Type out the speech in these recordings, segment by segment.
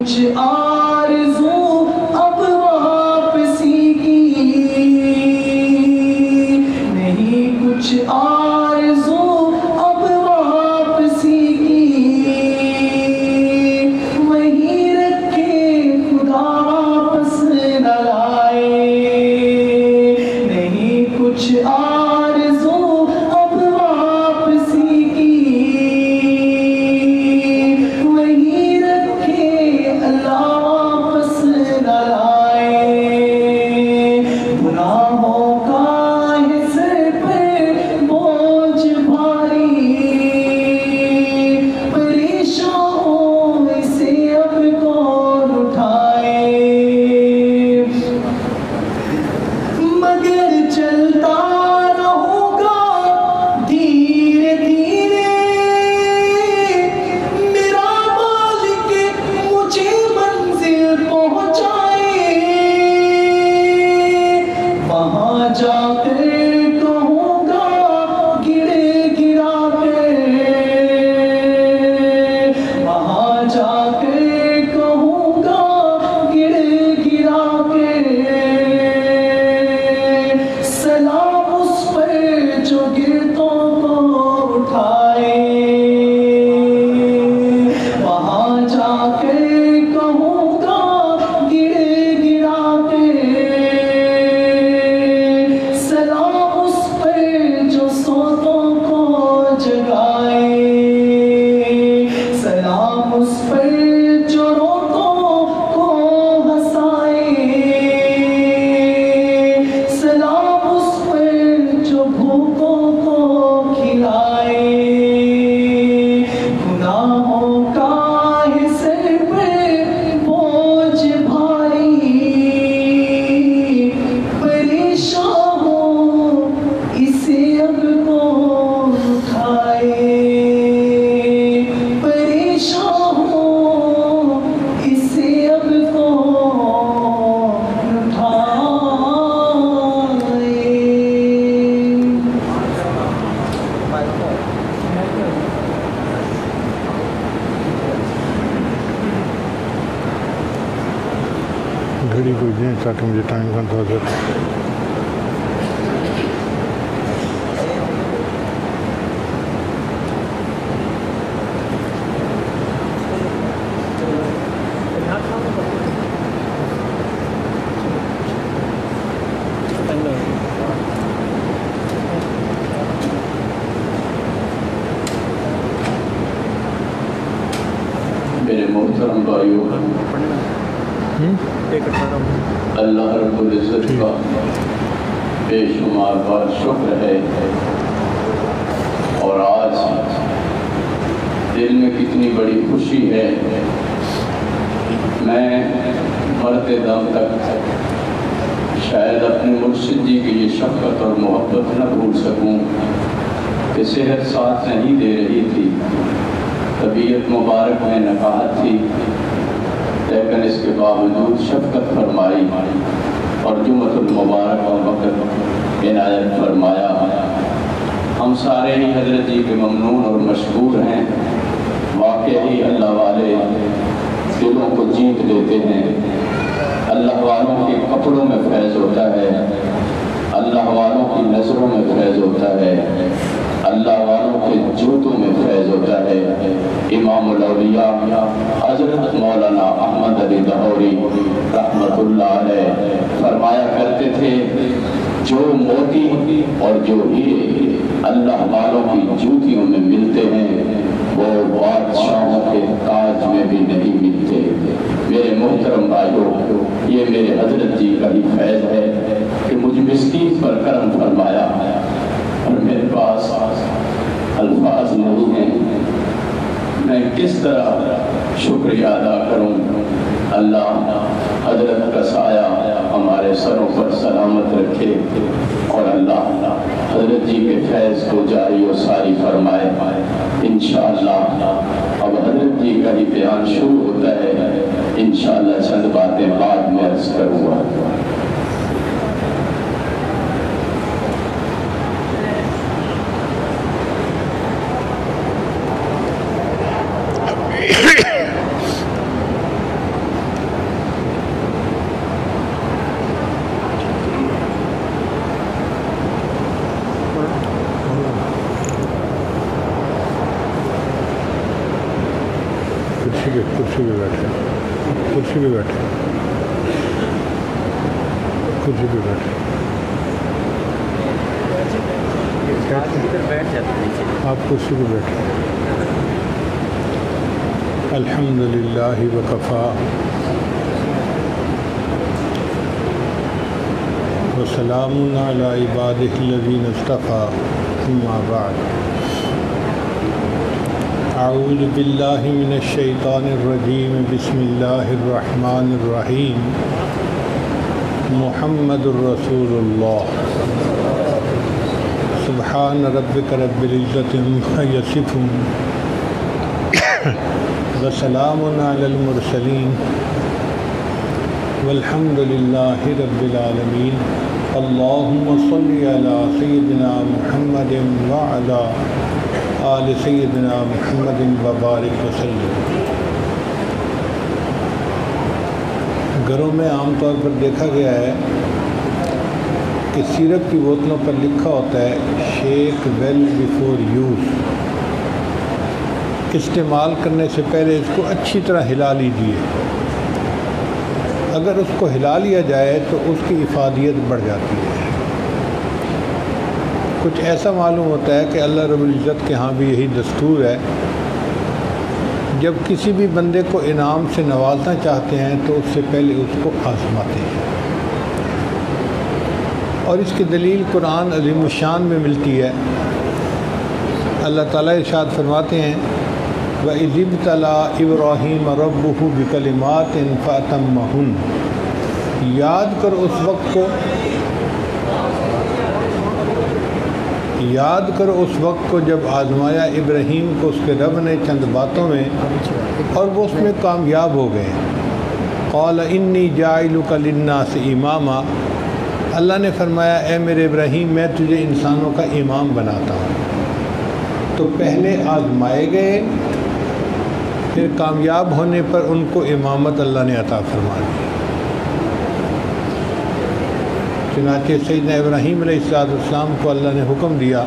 کچھ آرزو اب واپسی کی نہیں، کچھ آرزو اب واپسی کی وہیں رکھے خدا واپس نہ لائے، نہیں کچھ آرزو اب واپسی کی وہیں رکھے اللہ واپس نہ لائے، گناہوں کا ہے سر پہ بوجھ بھاری، پریشان ہوں اسے اب کون اٹھائے، مگر چلتا رہوں گا دھیرے دھیرے، میرا مالک مجھے منزل پہنچائے، وہاں جا کر کہوں گا گرے گرا کر، وہاں جا کر کہوں گا گرے گرا کر، سلام اس پر جو گرتوں کو اٹھائے، وہاں جا کر کہوں گا گرے گرا کر، سلام اس پر جو سوتوں کو جگائے، سلام اس پر جو روتوں کو ہنسائے، سلام اس پر جو بھوکوں کو کھلائے، گناہوں کا ہے سر پہ بوجھ بھاری، پریشان ہوں اسے اب کون اٹھائے، پریشان ہوں اسے اب کون اٹھائے۔ گھڑی کو دیں تاکہ مجھے ٹائم کا اندازہ رہے۔ میرے محترم بھائیو، اللہ رب العزت کا بے شمار بار شکر ہے، اور آج دل میں کتنی بڑی خوشی ہے، میں مرتے دم تک شاید اپنے مرشد جی کی یہ شفقت اور محبت نہ بھول سکوں کہ صحت ساتھ نہیں دے رہی تھی، طبیعت مبارک میں نقاہت تھی، لیکن اس کے باوجود شفقت فرمائی اور جمعۃ المبارک اور وقت عنایت فرمایا۔ ہم سارے ہی حضرت جی کے ممنون اور مشکور ہیں، واقعی اللہ والے دلوں کو جیت لیتے ہیں، اللہ والوں کے کپڑوں میں فیض ہوتا ہے، اللہ والوں کی نظروں میں فیض ہوتا ہے، اللہ والوں کے جوتوں میں فیض ہوتا ہے۔ امام الاولیاء حضرت مولانا احمد علی لاہوری رحمت اللہ علیہ فرمایا کرتے تھے، جو موتی اور جو ہیرے اللہ والوں کی جوتیوں میں ملتے ہیں وہ بادشاہوں کے تاج میں بھی نہیں ملتے۔ میرے محترم بھائیو، یہ میرے حضرت جی کا ہی فیض ہے کہ مجھ مسکین پر کرم فرمایا، اور میرے پاس الفاظ نہیں ہیں، میں کس طرح شکریہ ادا کروں۔ اللہ حضرت کا سایہ ہمارے سروں پر سلامت رکھے، اور اللہ حضرت جی کے فیض کو جاری و ساری فرمائے۔ انشاءاللہ اب حضرت جی کا ہی بیان شروع ہوتا ہے، انشاءاللہ چند باتیں بعد میں عرض کروں گا۔ کرسی پہ بیٹھے کرسی پہ بیٹھے کرسی پہ بیٹھے بیٹھ جاتے نیچے. آپ کرسی پہ بیٹھے. الحمدللہ وکفا وسلام علی عبادہ الذین اصطفیٰ اما بعد. اعوذ باللہ من الشیطان الرجیم بسم اللہ الرحمن الرحیم. محمد الرسول اللہ. سبحان ربک رب العزت عما یصفون وسلام علی المرسلین والحمد للہ رب العالمین. اللہم صلی علی سیدنا محمد وعلی آل سیدنا محمد وبارک وسلم. گھروں میں عام طور پر دیکھا گیا ہے کہ سیرپ کی بوتلوں پر لکھا ہوتا ہے شیک ویل بیفور یوز. استعمال کرنے سے پہلے اس کو اچھی طرح ہلا لیجیے. اگر اس کو ہلا لیا جائے تو اس کی افادیت بڑھ جاتی ہے. کچھ ایسا معلوم ہوتا ہے کہ اللہ رب العزت کے ہاں بھی یہی دستور ہے. جب کسی بھی بندے کو انعام سے نوازنا چاہتے ہیں تو اس سے پہلے اس کو آزماتے ہیں. اور اس کی دلیل قرآن عظیم الشان میں ملتی ہے. اللہ تعالیٰ ارشاد فرماتے ہیں وَإِذِ ابْتَلَىٰ إِبْرَاهِيمَ رَبُّهُ بِكَلِمَاتٍ فَأَتَمَّهُنَّ. یاد کرو اس وقت کو جب آزمایا ابراہیم کو اس کے رب نے چند باتوں میں اور وہ اس میں کامیاب ہو گئے. قَالَ إِنِّي جَاعِلُكَ لِلنَّاسِ إِمَامًا. اللہ نے فرمایا اے میرے ابراہیم میں تجھے انسانوں کا امام بناتا ہوں. تو پہلے آزمائے گئے پھر کامیاب ہونے پر ان کو امامت اللہ نے عطا فرما دی. چنانچہ سیدنا ابراہیم علیہ السلام کو اللہ نے حکم دیا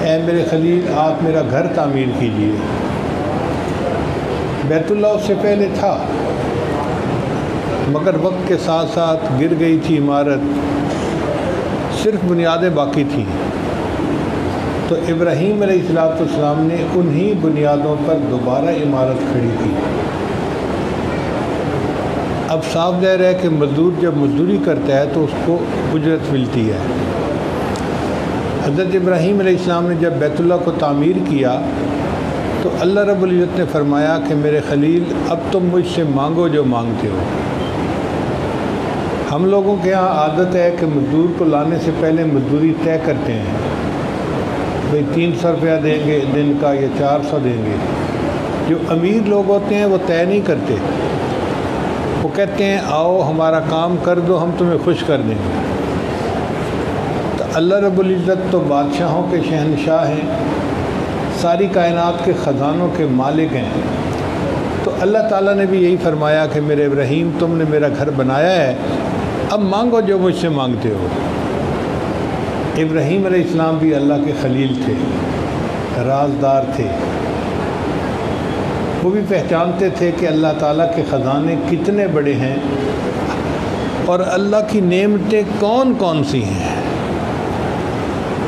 اے میرے خلیل آپ میرا گھر تعمیر کیجیے. بیت اللہ اس سے پہلے تھا مگر وقت کے ساتھ ساتھ گر گئی تھی عمارت, صرف بنیادیں باقی تھیں. تو ابراہیم علیہ السلام نے انہی بنیادوں پر دوبارہ عمارت کھڑی کی. اب صاف ظاہر ہے کہ مزدور جب مزدوری کرتا ہے تو اس کو اجرت ملتی ہے. حضرت ابراہیم علیہ السلام نے جب بیت اللہ کو تعمیر کیا تو اللہ رب العزت نے فرمایا کہ میرے خلیل اب تم مجھ سے مانگو جو مانگتے ہو. ہم لوگوں کے ہاں عادت ہے کہ مزدور کو لانے سے پہلے مزدوری طے کرتے ہیں. بھئی 300 روپیہ دیں گے دن کا یا 400 دیں گے. جو امیر لوگ ہوتے ہیں وہ طے نہیں کرتے. وہ کہتے ہیں آؤ ہمارا کام کر دو ہم تمہیں خوش کر دیں گے. تو اللہ رب العزت تو بادشاہوں کے شہنشاہ ہیں, ساری کائنات کے خزانوں کے مالک ہیں. تو اللہ تعالیٰ نے بھی یہی فرمایا کہ میرے ابراہیم تم نے میرا گھر بنایا ہے, اب مانگو جو مجھ سے مانگتے ہو. ابراہیم علیہ السلام بھی اللہ کے خلیل تھے, رازدار تھے. وہ بھی پہچانتے تھے کہ اللہ تعالیٰ کے خزانے کتنے بڑے ہیں اور اللہ کی نعمتیں کون کون سی ہیں.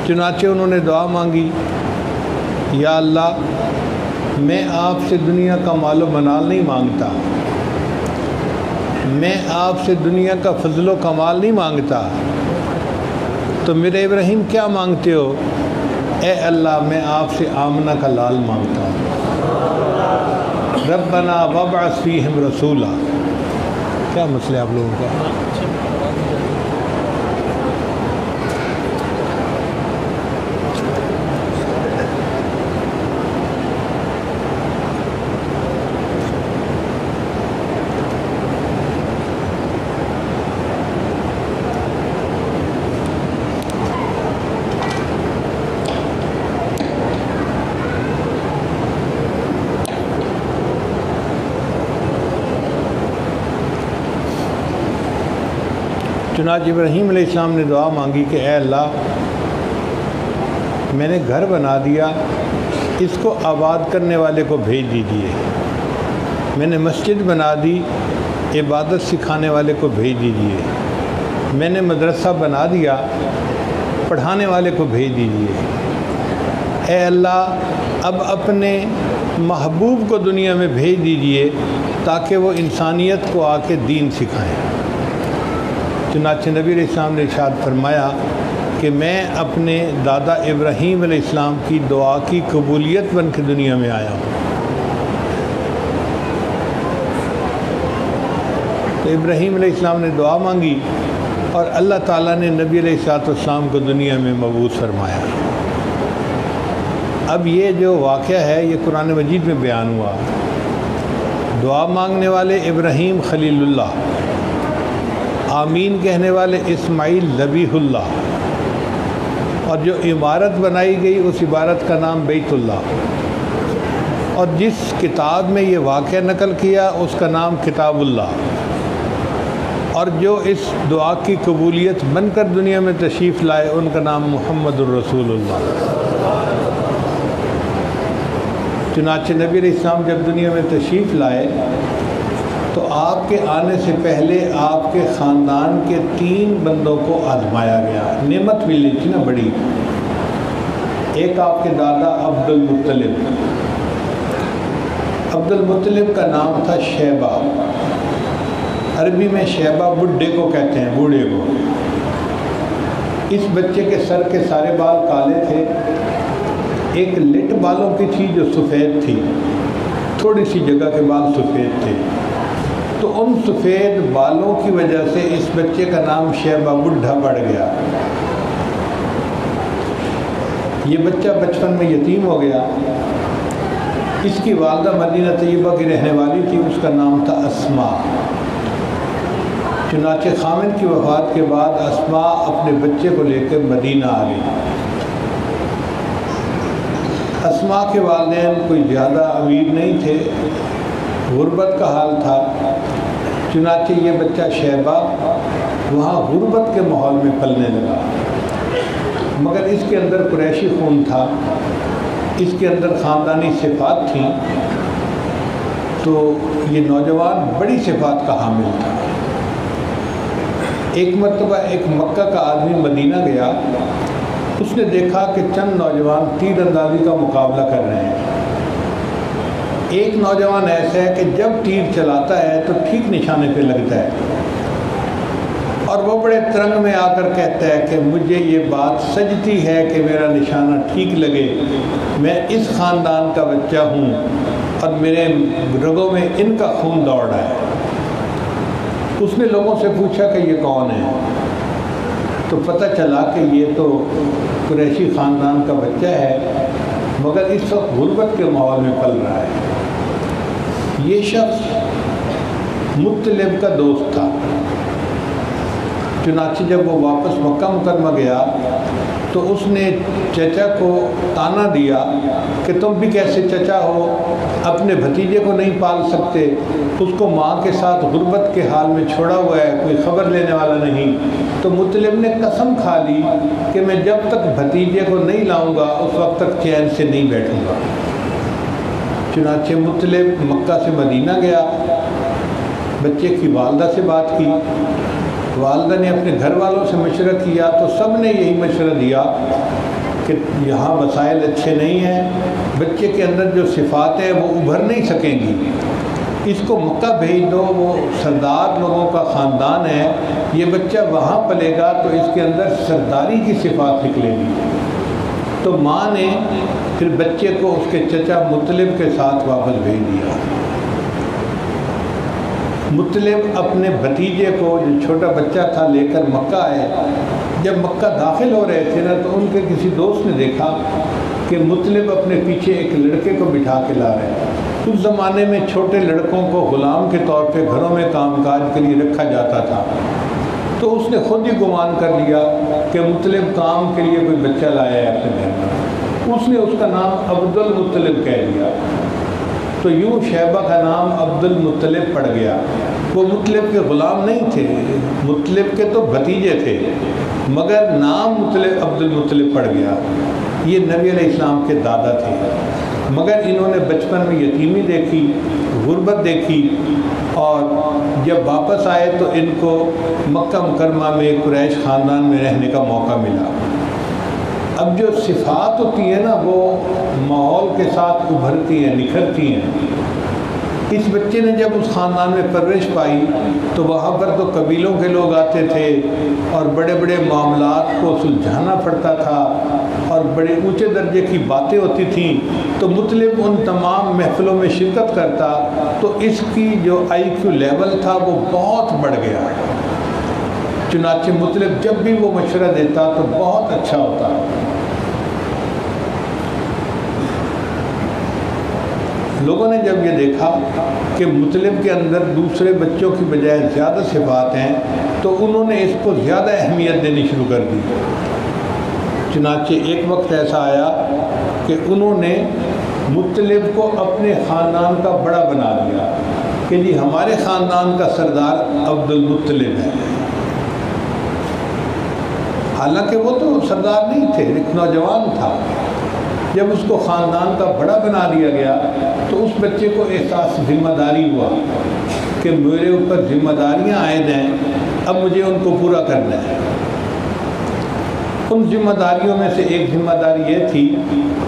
چنانچہ انہوں نے دعا مانگی یا اللہ میں آپ سے دنیا کا مال و منال نہیں مانگتا, میں آپ سے دنیا کا فضل و کمال نہیں مانگتا, تو میرے ابراہیم کیا مانگتے ہو؟ اے اللہ میں آپ سے آمنہ کا لال مانگتا ہوں. ربنا وابعث فیہم رسولا. کیا مسئلہ ہے آپ لوگوں کا؟ چنانچہ ابراہیم علیہ السلام نے دعا مانگی کہ اے اللہ میں نے گھر بنا دیا, اس کو آباد کرنے والے کو بھیج دیجیے. میں نے مسجد بنا دی، عبادت سکھانے والے کو بھیج دیجئے۔ میں نے مدرسہ بنا دیا، پڑھانے والے کو بھیج دیجئے۔ اے اللہ اب اپنے محبوب کو دنیا میں بھیج دیجئے تاکہ وہ انسانیت کو آ کے دین سکھائیں۔ چنانچہ نبی علیہ السلام نے ارشاد فرمایا کہ میں اپنے دادا ابراہیم علیہ السلام کی دعا کی قبولیت بن کے دنیا میں آیا ہوں۔ تو ابراہیم علیہ السلام نے دعا مانگی اور اللہ تعالیٰ نے نبی علیہ السلام کو دنیا میں مبعوث فرمایا۔ اب یہ جو واقعہ ہے یہ قرآن مجید میں بیان ہوا۔ دعا مانگنے والے ابراہیم خلیل اللہ، آمین کہنے والے اسماعیل ذبیح اللہ، اور جو عمارت بنائی گئی اس عمارت کا نام بیت اللہ، اور جس کتاب میں یہ واقعہ نقل کیا اس کا نام کتاب اللہ، اور جو اس دعا کی قبولیت بن کر دنیا میں تشریف لائے ان کا نام محمد الرسول اللہ۔ چنانچہ نبی علیہ السلام جب دنیا میں تشریف لائے تو آپ کے آنے سے پہلے آپ کے خاندان کے 3 بندوں کو آزمایا گیا۔ نعمت ملی تھی نا بڑی۔ ایک آپ کے دادا عبد المطلب، عبد المطلب کا نام تھا شیبہ، عربی میں شیبہ بڈھے کو کہتے ہیں، بوڑھے کو۔ اس بچے کے سر کے سارے بال کالے تھے، ایک لٹ بالوں کی تھی جو سفید تھی، تھوڑی سی جگہ کے بال سفید تھے، تو ان سفید بالوں کی وجہ سے اس بچے کا نام شیبہ بڈھا پڑ گیا۔ یہ بچہ بچپن میں یتیم ہو گیا۔ اس کی والدہ مدینہ طیبہ کی رہنے والی تھی، اس کا نام تھا اسماء۔ چنانچہ خامد کی وفات کے بعد اسماء اپنے بچے کو لے کر مدینہ آ گئی۔ اسماء کے والدین کوئی زیادہ امیر نہیں تھے، غربت کا حال تھا، چنانچہ یہ بچہ شیبہ وہاں غربت کے ماحول میں پلنے لگا، مگر اس کے اندر قریشی خون تھا، اس کے اندر خاندانی صفات تھیں، تو یہ نوجوان بڑی صفات کا حامل تھا۔ ایک مرتبہ ایک مکہ کا آدمی مدینہ گیا، اس نے دیکھا کہ چند نوجوان تیر اندازی کا مقابلہ کر رہے ہیں۔ ایک نوجوان ایسا ہے کہ جب تیر چلاتا ہے تو ٹھیک نشانے پہ لگتا ہے، اور وہ بڑے ترنگ میں آ کر کہتا ہے کہ مجھے یہ بات سجتی ہے کہ میرا نشانہ ٹھیک لگے، میں اس خاندان کا بچہ ہوں اور میرے رگوں میں ان کا خون دوڑ رہا ہے۔ اس نے لوگوں سے پوچھا کہ یہ کون ہے، تو پتہ چلا کہ یہ تو قریشی خاندان کا بچہ ہے، مگر اس وقت غربت کے ماحول میں پل رہا ہے۔ یہ شخص مطلب کا دوست تھا۔ چنانچہ جب وہ واپس مکہ مکرمہ گیا تو اس نے چچا کو تانا دیا کہ تم بھی کیسے چچا ہو، اپنے بھتیجے کو نہیں پال سکتے، اس کو ماں کے ساتھ غربت کے حال میں چھوڑا ہوا ہے، کوئی خبر لینے والا نہیں۔ تو مطلب نے قسم کھا لی کہ میں جب تک بھتیجے کو نہیں لاؤں گا اس وقت تک چین سے نہیں بیٹھوں گا۔ چنانچہ مطلب مکہ سے مدینہ گیا، بچے کی والدہ سے بات کی، والدہ نے اپنے گھر والوں سے مشورہ کیا تو سب نے یہی مشورہ دیا کہ یہاں مسائل اچھے نہیں ہیں، بچے کے اندر جو صفات ہیں وہ ابھر نہیں سکیں گی، اس کو مکہ بھیج دو، وہ سردار لوگوں کا خاندان ہے، یہ بچہ وہاں پلے گا تو اس کے اندر سرداری کی صفات نکلے گی۔ تو ماں نے پھر بچے کو اس کے چچا مطلب کے ساتھ واپس بھیج دیا۔ مطلب اپنے بھتیجے کو جو چھوٹا بچہ تھا لے کر مکہ آئے۔ جب مکہ داخل ہو رہے تھے نا تو ان کے کسی دوست نے دیکھا کہ مطلب اپنے پیچھے ایک لڑکے کو بٹھا کے لا رہے ہیں۔ اس زمانے میں چھوٹے لڑکوں کو غلام کے طور پہ گھروں میں کام کاج کے لیے رکھا جاتا تھا، تو اس نے خود ہی گمان کر لیا کہ مطلب کام کے لیے کوئی بچہ لایا ہے اپنے گھر میں، اس نے اس کا نام عبد المطلب کہہ دیا۔ تو یوں شیبہ کا نام عبد المطلب پڑ گیا۔ وہ مطلب کے غلام نہیں تھے، مطلب کے تو بھتیجے تھے، مگر نام مطلب عبد المطلب پڑ گیا۔ یہ نبی علیہ السلام کے دادا تھے، مگر انہوں نے بچپن میں یتیمی دیکھی، غربت دیکھی، اور جب واپس آئے تو ان کو مکہ مکرمہ میں قریش خاندان میں رہنے کا موقع ملا۔ اب جو صفات ہوتی ہیں نا وہ ماحول کے ساتھ ابھرتی ہیں، نکھرتی ہیں۔ اس بچے نے جب اس خاندان میں پرورش پائی تو وہاں پر تو قبیلوں کے لوگ آتے تھے اور بڑے بڑے معاملات کو سلجھانا پڑتا تھا اور بڑے اونچے درجے کی باتیں ہوتی تھیں، تو مطلب ان تمام محفلوں میں شرکت کرتا تو اس کی جو آئی کیو لیول تھا وہ بہت بڑھ گیا۔ چنانچہ مطلب جب بھی وہ مشورہ دیتا تو بہت اچھا ہوتا۔ لوگوں نے جب یہ دیکھا کہ مطلب کے اندر دوسرے بچوں کی بجائے زیادہ صفات ہیں تو انہوں نے اس کو زیادہ اہمیت دینی شروع کر دی۔ چنانچہ ایک وقت ایسا آیا کہ انہوں نے مطلب کو اپنے خاندان کا بڑا بنا دیا کہ جی ہمارے خاندان کا سردار عبد المطلب ہے۔ حالانکہ وہ تو سردار نہیں تھے، ایک نوجوان تھا۔ جب اس کو خاندان کا بڑا بنا دیا گیا تو اس بچے کو احساس ذمہ داری ہوا کہ میرے اوپر ذمہ داریاں عائد ہیں، اب مجھے ان کو پورا کرنا ہے۔ ان ذمہ داریوں میں سے ایک ذمہ داری یہ تھی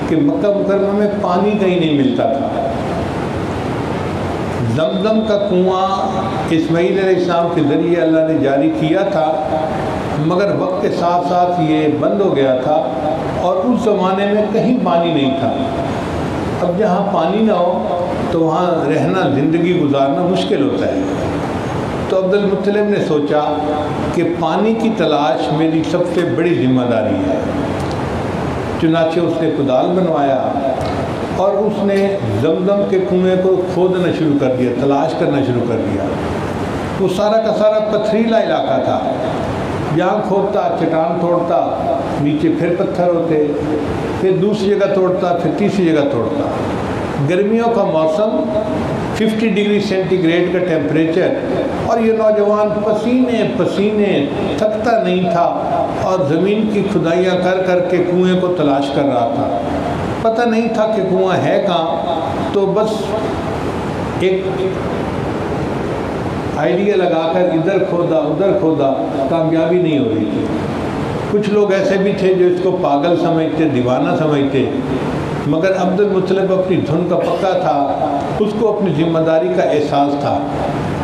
کہ مکہ مکرمہ میں پانی کہیں نہیں ملتا تھا۔ زمزم کا کنواں اسماعیل علیہ السلام کے ذریعے اللہ نے جاری کیا تھا، مگر وقت کے ساتھ ساتھ یہ بند ہو گیا تھا اور اس زمانے میں کہیں پانی نہیں تھا۔ اب جہاں پانی نہ ہو تو وہاں رہنا، زندگی گزارنا مشکل ہوتا ہے۔ تو عبد المطلب نے سوچا کہ پانی کی تلاش میری سب سے بڑی ذمہ داری ہے۔ چنانچہ اس نے کدال بنوایا اور اس نے زمزم کے کنویں کو کھودنا شروع کر دیا، تلاش کرنا شروع کر دیا۔ وہ سارا کا سارا پتھریلا علاقہ تھا، جہاں کھودتا چٹان توڑتا، نیچے پھر پتھر ہوتے، پھر دوسری جگہ توڑتا، پھر تیسری جگہ توڑتا۔ گرمیوں کا موسم، 50 ڈگری سینٹی گریڈ کا ٹیمپریچر، اور یہ نوجوان پسینے پسینے تھکتا نہیں تھا اور زمین کی کھدائیاں کر کر کے کنویں کو تلاش کر رہا تھا۔ پتہ نہیں تھا کہ کنواں ہے کہاں، تو بس ایک آئیڈیا لگا کر ادھر کھودا ادھر کھودا، کامیابی نہیں ہو رہی تھی۔ کچھ لوگ ایسے بھی تھے جو اس کو پاگل سمجھتے، دیوانہ سمجھتے، مگر عبد المطلب اپنی دھن کا پکا تھا، اس کو اپنی ذمہ داری کا احساس تھا۔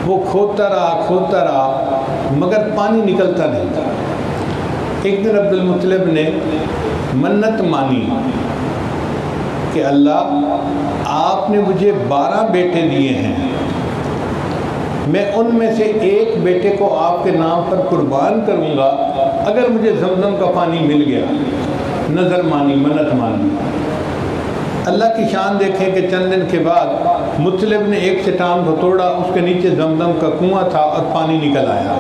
وہ کھودتا رہا مگر پانی نکلتا نہیں تھا۔ ایک دن عبد المطلب نے منت مانی کہ اللہ آپ نے مجھے 12 بیٹے دیے ہیں، میں ان میں سے ایک بیٹے کو آپ کے نام پر قربان کروں گا اگر مجھے زمزم کا پانی مل گیا۔ نظر مانی، منت مانی۔ اللہ کی شان دیکھیں کہ چند دن کے بعد مطلب نے ایک چٹان کو توڑا، اس کے نیچے زمزم کا کنواں تھا اور پانی نکل آیا۔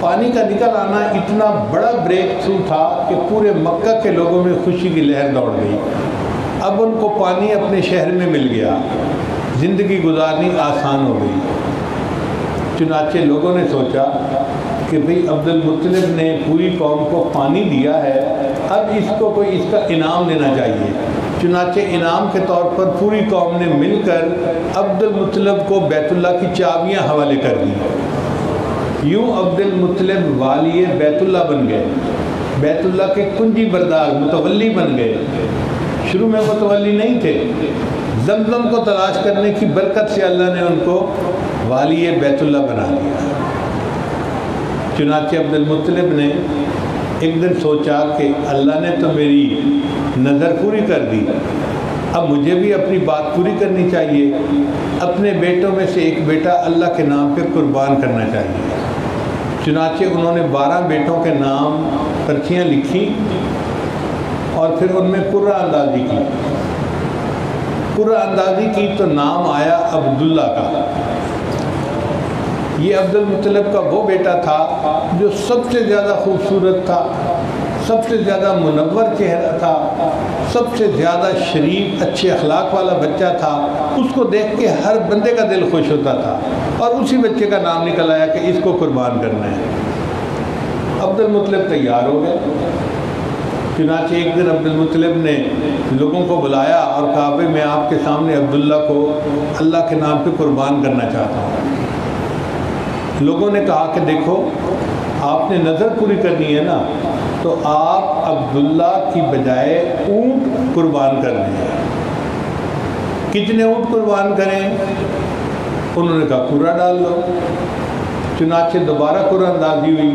پانی کا نکل آنا اتنا بڑا بریک تھرو تھا کہ پورے مکہ کے لوگوں میں خوشی کی لہر دوڑ گئی۔ اب ان کو پانی اپنے شہر میں مل گیا، زندگی گزارنی آسان ہو گئی۔ چنانچہ لوگوں نے سوچا کہ بھئی عبد المطلب نے پوری قوم کو پانی دیا ہے، اب اس کو کوئی اس کا انعام دینا چاہیے۔ چنانچہ انعام کے طور پر پوری قوم نے مل کر عبد المطلب کو بیت اللہ کی چابیاں حوالے کر دی۔ یوں عبد المطلب والی بیت اللہ بن گئے، بیت اللہ کے کنجی بردار، متولی بن گئے۔ شروع میں متولی نہیں تھے، زمزم کو تلاش کرنے کی برکت سے اللہ نے ان کو والی بیت اللہ بنا دیا۔ چنانچہ عبد المطلب نے ایک دن سوچا کہ اللہ نے تو میری نظر پوری کر دی، اب مجھے بھی اپنی بات پوری کرنی چاہیے، اپنے بیٹوں میں سے ایک بیٹا اللہ کے نام پہ قربان کرنا چاہیے۔ چنانچہ انہوں نے 12 بیٹوں کے نام پرچیاں لکھی اور پھر ان میں قرعہ اندازی کی۔ قرعہ اندازی کی تو نام آیا عبداللہ کا۔ یہ عبد المطلب کا وہ بیٹا تھا جو سب سے زیادہ خوبصورت تھا، سب سے زیادہ منور چہرہ تھا، سب سے زیادہ شریف اچھے اخلاق والا بچہ تھا۔ اس کو دیکھ کے ہر بندے کا دل خوش ہوتا تھا، اور اسی بچے کا نام نکل آیا کہ اس کو قربان کرنا ہے۔ عبد المطلب تیار ہو گئے، چنانچہ ایک دن عبد المطلب نے لوگوں کو بلایا اور کہا بھائی میں آپ کے سامنے عبداللہ کو اللہ کے نام پہ قربان کرنا چاہتا ہوں۔ لوگوں نے کہا کہ دیکھو آپ نے نظر پوری کرنی ہے نا، تو آپ عبداللہ کی بجائے اونٹ قربان کر دیں۔ کتنے اونٹ قربان کریں؟ انہوں نے کہا قرہ ڈال دو۔ چنانچہ دوبارہ قرہ اندازی ہوئی،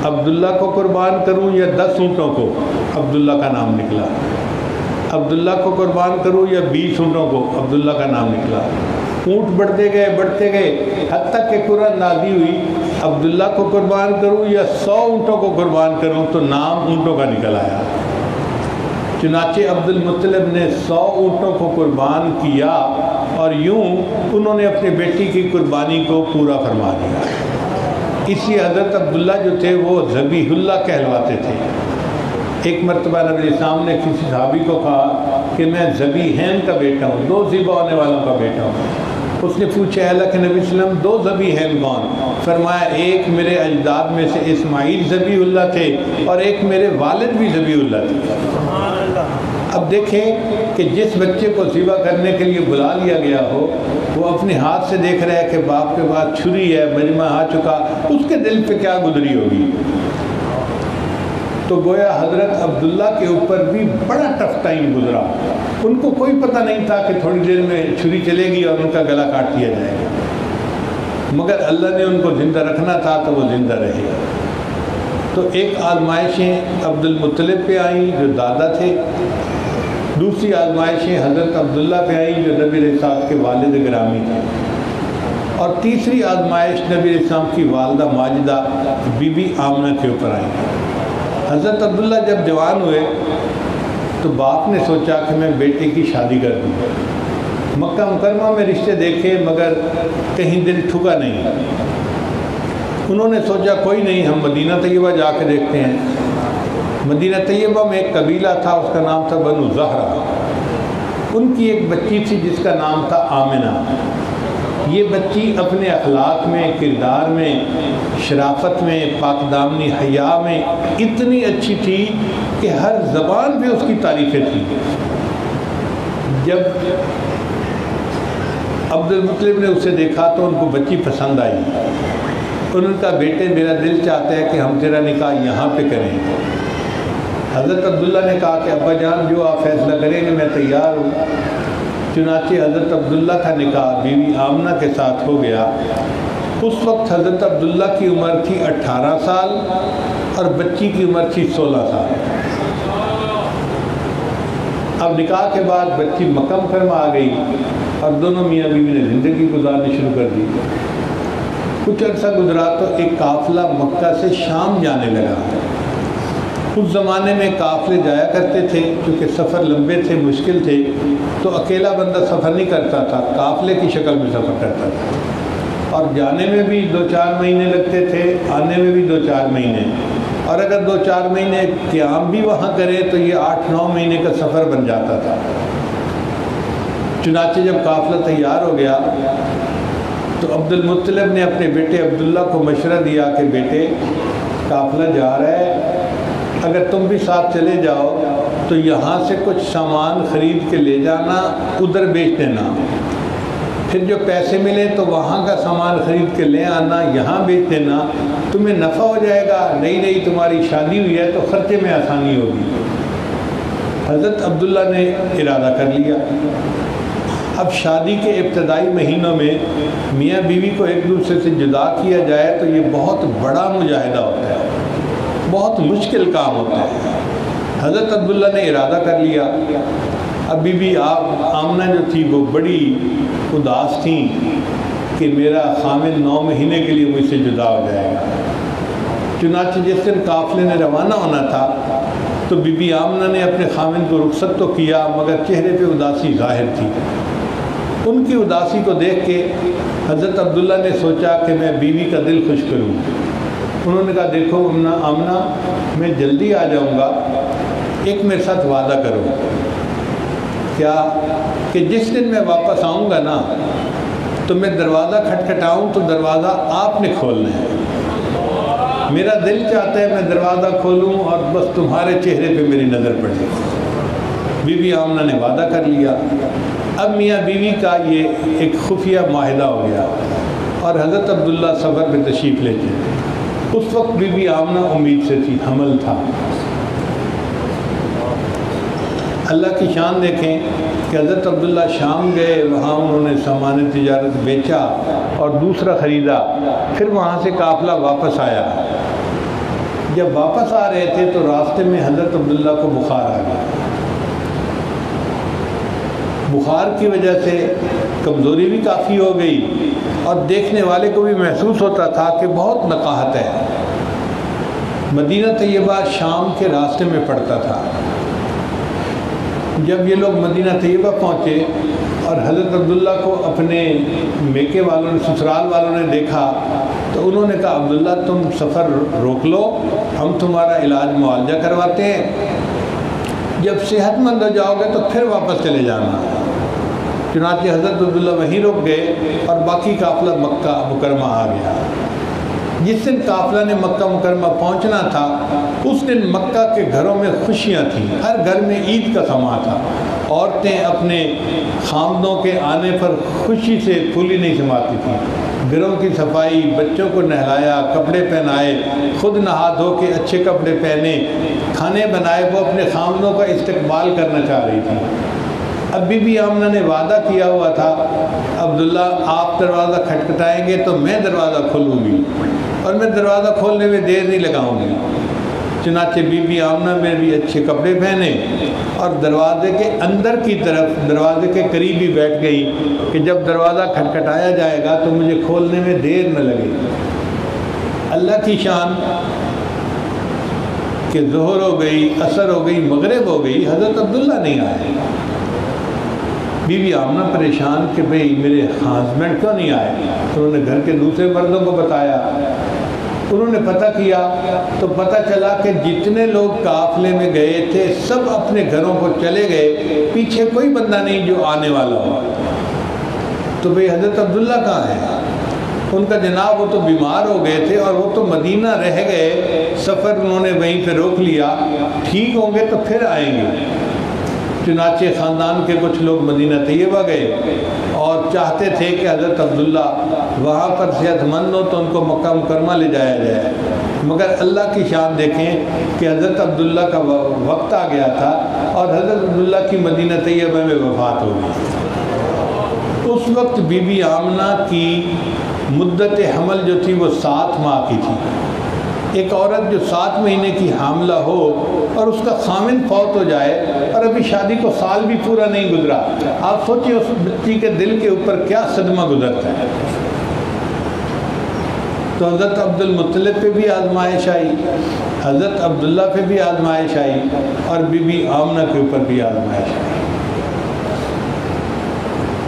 عبداللہ کو قربان کروں یا 10 اونٹوں کو؟ عبداللہ کا نام نکلا۔ عبداللہ کو قربان کروں یا 20 اونٹوں کو؟ عبداللہ کا نام نکلا۔ اونٹ بڑھتے گئے حتیٰ کہ قرہ اندازی ہوئی عبداللہ کو قربان کروں یا 100 اونٹوں کو قربان کروں، تو نام اونٹوں کا نکل آیا۔ چنانچہ عبد المطلب نے 100 اونٹوں کو قربان کیا اور یوں انہوں نے اپنے بیٹی کی قربانی کو پورا فرما دیا۔ اسی حضرت عبداللہ جو تھے وہ ذبیح اللہ کہلواتے تھے۔ ایک مرتبہ نبی علیہ السلام نے کسی صحابی کو کہا کہ میں ذبیحین کا بیٹا ہوں، 2 ذبح ہونے والوں کا بیٹا ہوں۔ اس نے پوچھا اے اللہ کے نبی صلی اللہ علیہ وسلم 2 ذبیحین کون؟ فرمایا ایک میرے اجداد میں سے اسماعیل ذبیح اللہ تھے اور ایک میرے والد بھی ذبیح اللہ تھے۔ اب دیکھیں کہ جس بچے کو ذبح کرنے کے لیے بلا لیا گیا ہو، وہ اپنے ہاتھ سے دیکھ رہا ہے کہ باپ کے پاس چھری ہے، مجمع آ چکا، اس کے دل پہ کیا گزری ہوگی؟ تو گویا حضرت عبداللہ کے اوپر بھی بڑا ٹف ٹائم گزرا۔ ان کو کوئی پتہ نہیں تھا کہ تھوڑی دیر میں چھری چلے گی اور ان کا گلا کاٹ دیا جائے گا، مگر اللہ نے ان کو زندہ رکھنا تھا تو وہ زندہ رہے۔ تو ایک آزمائشیں عبد المطلب پہ آئیں جو دادا تھے، دوسری آزمائشیں حضرت عبداللہ پہ آئیں جو نبی علیہ السلام کے والد گرامی تھے، اور تیسری آزمائش نبی علیہ السلام کی والدہ ماجدہ بی بی آمنہ کے اوپر آئی۔ حضرت عبداللہ جب جوان ہوئے تو باپ نے سوچا کہ میں بیٹے کی شادی کر دوں۔ مکہ مکرمہ میں رشتے دیکھے مگر کہیں دل ٹھکا نہیں۔ انہوں نے سوچا کوئی نہیں، ہم مدینہ طیبہ جا کے دیکھتے ہیں۔ مدینہ طیبہ میں ایک قبیلہ تھا، اس کا نام تھا بنو زہرہ۔ ان کی ایک بچی تھی جس کا نام تھا آمنہ۔ یہ بچی اپنے اخلاق میں، کردار میں، شرافت میں، پاک دامنی حیا میں اتنی اچھی تھی کہ ہر زبان پہ اس کی تعریفیں تھیں۔ جب عبد المطلب نے اسے دیکھا تو ان کو بچی پسند آئی۔ انہوں نے کہا بیٹے میرا دل چاہتا ہے کہ ہم تیرا نکاح یہاں پہ کریں۔ حضرت عبداللہ نے کہا کہ ابا جان جو آپ فیصلہ کریں گے میں تیار ہوں۔ چنانچہ حضرت عبداللہ کا نکاح بیوی آمنہ کے ساتھ ہو گیا۔ اس وقت حضرت عبداللہ کی عمر تھی 18 سال اور بچی کی عمر تھی 16 سال۔ اب نکاح کے بعد بچی مکہ مکرمہ آ گئی اور دونوں میاں بیوی نے زندگی گزارنی شروع کر دی۔ کچھ عرصہ گزرا تو ایک قافلہ مکہ سے شام جانے لگا۔ اس زمانے میں قافلے جایا کرتے تھے، کیونکہ سفر لمبے تھے، مشکل تھے، تو اکیلا بندہ سفر نہیں کرتا تھا، قافلے کی شکل میں سفر کرتا تھا، اور جانے میں بھی 2-4 مہینے لگتے تھے، آنے میں بھی 2-4 مہینے، اور اگر 2-4 مہینے قیام بھی وہاں کرے تو یہ 8-9 مہینے کا سفر بن جاتا تھا۔ چنانچہ جب قافلہ تیار ہو گیا تو عبد المطلب نے اپنے بیٹے عبداللہ کو مشورہ دیا کہ بیٹے قافلہ جا رہا ہے، اگر تم بھی ساتھ چلے جاؤ تو یہاں سے کچھ سامان خرید کے لے جانا، ادھر بیچ دینا، پھر جو پیسے ملے تو وہاں کا سامان خرید کے لے آنا، یہاں بیچ دینا، تمہیں نفع ہو جائے گا، نئی تمہاری شادی ہوئی ہے تو خرچے میں آسانی ہوگی۔ حضرت عبداللہ نے ارادہ کر لیا۔ اب شادی کے ابتدائی مہینوں میں میاں بیوی کو ایک دوسرے سے جدا کیا جائے تو یہ بہت بڑا مجاہدہ ہوتا ہے، بہت مشکل کام ہوتا ہے۔ حضرت عبداللہ نے ارادہ کر لیا۔ اب بی بی آمنہ جو تھی وہ بڑی اداس تھیں کہ میرا خامن 9 مہینے کے لیے مجھ سے جدا ہو جائے گا۔ چنانچہ جس دن قافلے نے روانہ ہونا تھا تو بی بی آمنہ نے اپنے خامن کو رخصت تو کیا مگر چہرے پہ اداسی ظاہر تھی۔ ان کی اداسی کو دیکھ کے حضرت عبداللہ نے سوچا کہ میں بیوی کا دل خوش کروں۔ انہوں نے کہا دیکھو آمنہ میں جلدی آ جاؤں گا، ایک میرے ساتھ وعدہ کرو۔ کیا؟ کہ جس دن میں واپس آؤں گا نا تو میں دروازہ کھٹکھٹاؤں تو دروازہ آپ نے کھولنا ہے، میرا دل چاہتا ہے میں دروازہ کھولوں اور بس تمہارے چہرے پہ میری نظر پڑے۔ بی بی آمنہ نے وعدہ کر لیا۔ اب میاں بیوی کا یہ ایک خفیہ معاہدہ ہو گیا اور حضرت عبداللہ سفر میں تشریف لیتے ہیں۔ اس وقت بی بی آمنہ امید سے تھی، حمل تھا۔ اللہ کی شان دیکھیں کہ حضرت عبداللہ شام گئے، وہاں انہوں نے سامان تجارت بیچا اور دوسرا خریدا، پھر وہاں سے قافلہ واپس آیا۔ جب واپس آ رہے تھے تو راستے میں حضرت عبداللہ کو بخار آ گیا۔ بخار کی وجہ سے کمزوری بھی کافی ہو گئی اور دیکھنے والے کو بھی محسوس ہوتا تھا کہ بہت نقاہت ہے۔ مدینہ طیبہ شام کے راستے میں پڑتا تھا۔ جب یہ لوگ مدینہ طیبہ پہنچے اور حضرت عبداللہ کو اپنے میکے والوں نے، سسرال والوں نے دیکھا تو انہوں نے کہا عبداللہ تم سفر روک لو، ہم تمہارا علاج معالجہ کرواتے ہیں، جب صحت مند ہو جاؤ گے تو پھر واپس چلے جانا۔ چنانچہ حضرت عبداللہ وہیں رک گئے اور باقی قافلہ مکہ مکرمہ آ گیا۔ جس دن قافلہ نے مکہ مکرمہ پہنچنا تھا اس دن مکہ کے گھروں میں خوشیاں تھیں، ہر گھر میں عید کا سماں تھا۔ عورتیں اپنے خامدوں کے آنے پر خوشی سے پھولی نہیں سماتی تھیں، گھروں کی صفائی، بچوں کو نہلایا، کپڑے پہنائے، خود نہا دھو کے اچھے کپڑے پہنے، کھانے بنائے، وہ اپنے خامدوں کا استقبال کرنا چاہ رہی تھی۔ اب بی بی آمنہ نے وعدہ کیا ہوا تھا عبداللہ آپ دروازہ کھٹکھٹائیں گے تو میں دروازہ کھولوں گی اور میں دروازہ کھولنے میں دیر نہیں لگاؤں گی۔ چنانچہ بی بی آمنہ میں بھی اچھے کپڑے پہنے اور دروازے کے اندر کی طرف دروازے کے قریب ہی بیٹھ گئی کہ جب دروازہ کھٹکھٹایا جائے گا تو مجھے کھولنے میں دیر نہ لگے۔ اللہ کی شان کہ ظہر ہو گئی، عصر ہو گئی، مغرب ہو گئی، حضرت عبداللہ نہیں آئے۔ بی بی آمنہ پریشان کہ بھئی میرے ہسبینڈ کیوں نہیں آئے؟ تو انہوں نے گھر کے دوسرے مردوں کو بتایا، انہوں نے پتہ کیا تو پتہ چلا کہ جتنے لوگ قافلے میں گئے تھے سب اپنے گھروں کو چلے گئے، پیچھے کوئی بندہ نہیں جو آنے والا ہو۔ تو بھئی حضرت عبداللہ کہاں ہے؟ ان کا جناب وہ تو بیمار ہو گئے تھے اور وہ تو مدینہ رہ گئے، سفر انہوں نے وہیں پہ روک لیا، ٹھیک ہوں گے تو پھر آئیں گے۔ چنانچہ خاندان کے کچھ لوگ مدینہ طیبہ گئے اور چاہتے تھے کہ حضرت عبداللہ وہاں پر صحت مند ہو تو ان کو مکہ مکرمہ لے جایا جائے، مگر اللہ کی شان دیکھیں کہ حضرت عبداللہ کا وقت آ گیا تھا اور حضرت عبداللہ کی مدینہ طیبہ میں وفات ہو گئی۔ اس وقت بی بی آمنہ کی مدت حمل جو تھی وہ 7 ماہ کی تھی۔ ایک عورت جو 7 مہینے کی حاملہ ہو اور اس کا خامند فوت ہو جائے اور ابھی شادی کو سال بھی پورا نہیں گزرا، آپ سوچیں اس بچی کے دل کے اوپر کیا صدمہ گزرتا ہے۔ تو حضرت عبد المطلب پہ بھی آزمائش آئی، حضرت عبداللہ پہ بھی آزمائش آئی اور بی بی آمنہ کے اوپر بھی آزمائش آئی۔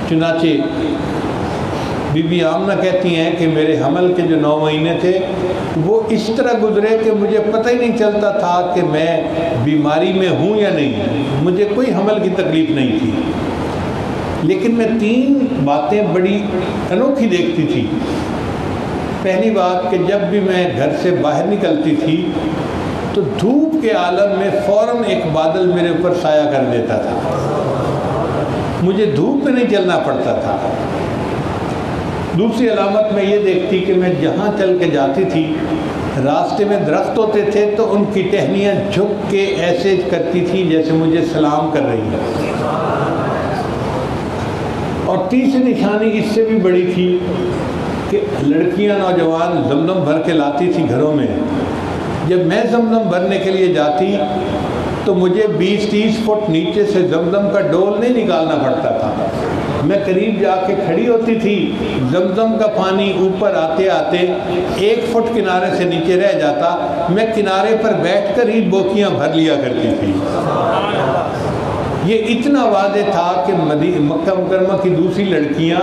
چنانچہ بی بی آمنہ کہتی ہیں کہ میرے حمل کے جو 9 مہینے تھے وہ اس طرح گزرے کہ مجھے پتہ ہی نہیں چلتا تھا کہ میں بیماری میں ہوں یا نہیں، مجھے کوئی حمل کی تکلیف نہیں تھی، لیکن میں 3 باتیں بڑی انوکھی دیکھتی تھی۔ پہلی بات کہ جب بھی میں گھر سے باہر نکلتی تھی تو دھوپ کے عالم میں فوراً ایک بادل میرے اوپر سایہ کر دیتا تھا، مجھے دھوپ میں نہیں چلنا پڑتا تھا۔ دوسری علامت میں یہ دیکھتی کہ میں جہاں چل کے جاتی تھی راستے میں درخت ہوتے تھے تو ان کی ٹہنیاں جھک کے ایسے کرتی تھی جیسے مجھے سلام کر رہی ہیں۔ اور تیسری نشانی اس سے بھی بڑی تھی کہ لڑکیاں نوجوان زمزم بھر کے لاتی تھی گھروں میں، جب میں زمزم بھرنے کے لیے جاتی تو مجھے 20-30 فٹ نیچے سے زمزم کا ڈول نہیں نکالنا پڑتا تھا، میں قریب جا کے کھڑی ہوتی تھی، زمزم کا پانی اوپر آتے آتے 1 فٹ کنارے سے نیچے رہ جاتا، میں کنارے پر بیٹھ کر ہی بوکیاں بھر لیا کرتی تھی۔ یہ اتنا واضح تھا کہ مکہ مکرمہ کی دوسری لڑکیاں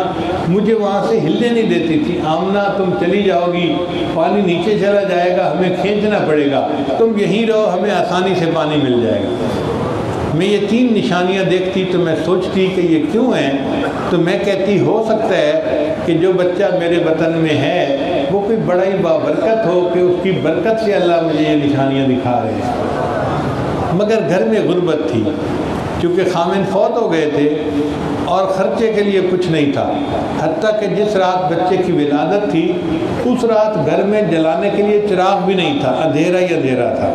مجھے وہاں سے ہلنے نہیں دیتی تھی، آمنہ تم چلی جاؤ گی، پانی نیچے چلا جائے گا، ہمیں کھینچنا پڑے گا، تم یہیں رہو، ہمیں آسانی سے پانی مل جائے گا۔ میں یہ 3 نشانیاں دیکھتی تو میں سوچتی کہ یہ کیوں ہیں، تو میں کہتی ہو سکتا ہے کہ جو بچہ میرے وطن میں ہے وہ کوئی بڑا ہی بابرکت ہو کہ اس کی برکت سے اللہ مجھے یہ نشانیاں دکھا رہے ہیں، مگر گھر میں غربت تھی، کیونکہ خامن فوت ہو گئے تھے اور خرچے کے لیے کچھ نہیں تھا، حتیٰ کہ جس رات بچے کی ولادت تھی اس رات گھر میں جلانے کے لیے چراغ بھی نہیں تھا، اندھیرا ہی اندھیرا تھا۔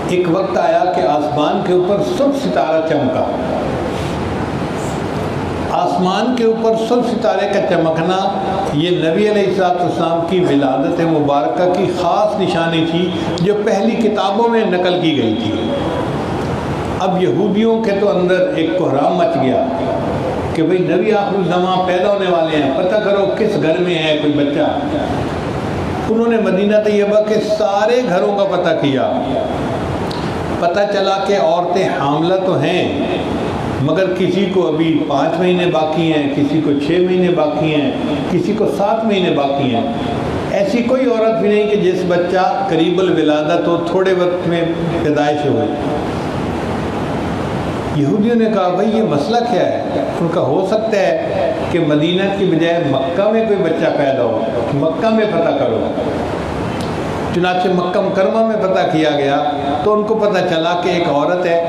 ایک وقت آیا کہ آسمان کے اوپر سب ستارہ چمکا۔ آسمان کے اوپر سب ستارے کا چمکنا یہ نبی علیہ السلام کی ولادت مبارکہ کی خاص نشانی تھی جو پہلی کتابوں میں نقل کی گئی تھی۔ اب یہودیوں کے تو اندر ایک کوہرام مچ گیا کہ بھئی نبی آخر الزمان پیدا ہونے والے ہیں، پتہ کرو کس گھر میں ہے کوئی بچہ۔ انہوں نے مدینہ طیبہ کے سارے گھروں کا پتہ کیا، پتہ چلا کہ عورتیں حاملہ تو ہیں مگر کسی کو ابھی 5 مہینے باقی ہیں، کسی کو 6 مہینے باقی ہیں، کسی کو 7 مہینے باقی ہیں۔ ایسی کوئی عورت بھی نہیں کہ جس بچہ قریب الولادت ہو، تھوڑے وقت میں پیدائش ہوئے۔ یہودیوں نے کہا بھائی یہ مسئلہ کیا ہے؟ ان کا ہو سکتا ہے کہ مدینہ کی بجائے مکہ میں کوئی بچہ پیدا ہو، مکہ میں پتہ کرو۔ چنانچہ مکہ مکرمہ میں پتہ کیا گیا تو ان کو پتہ چلا کہ ایک عورت ہے،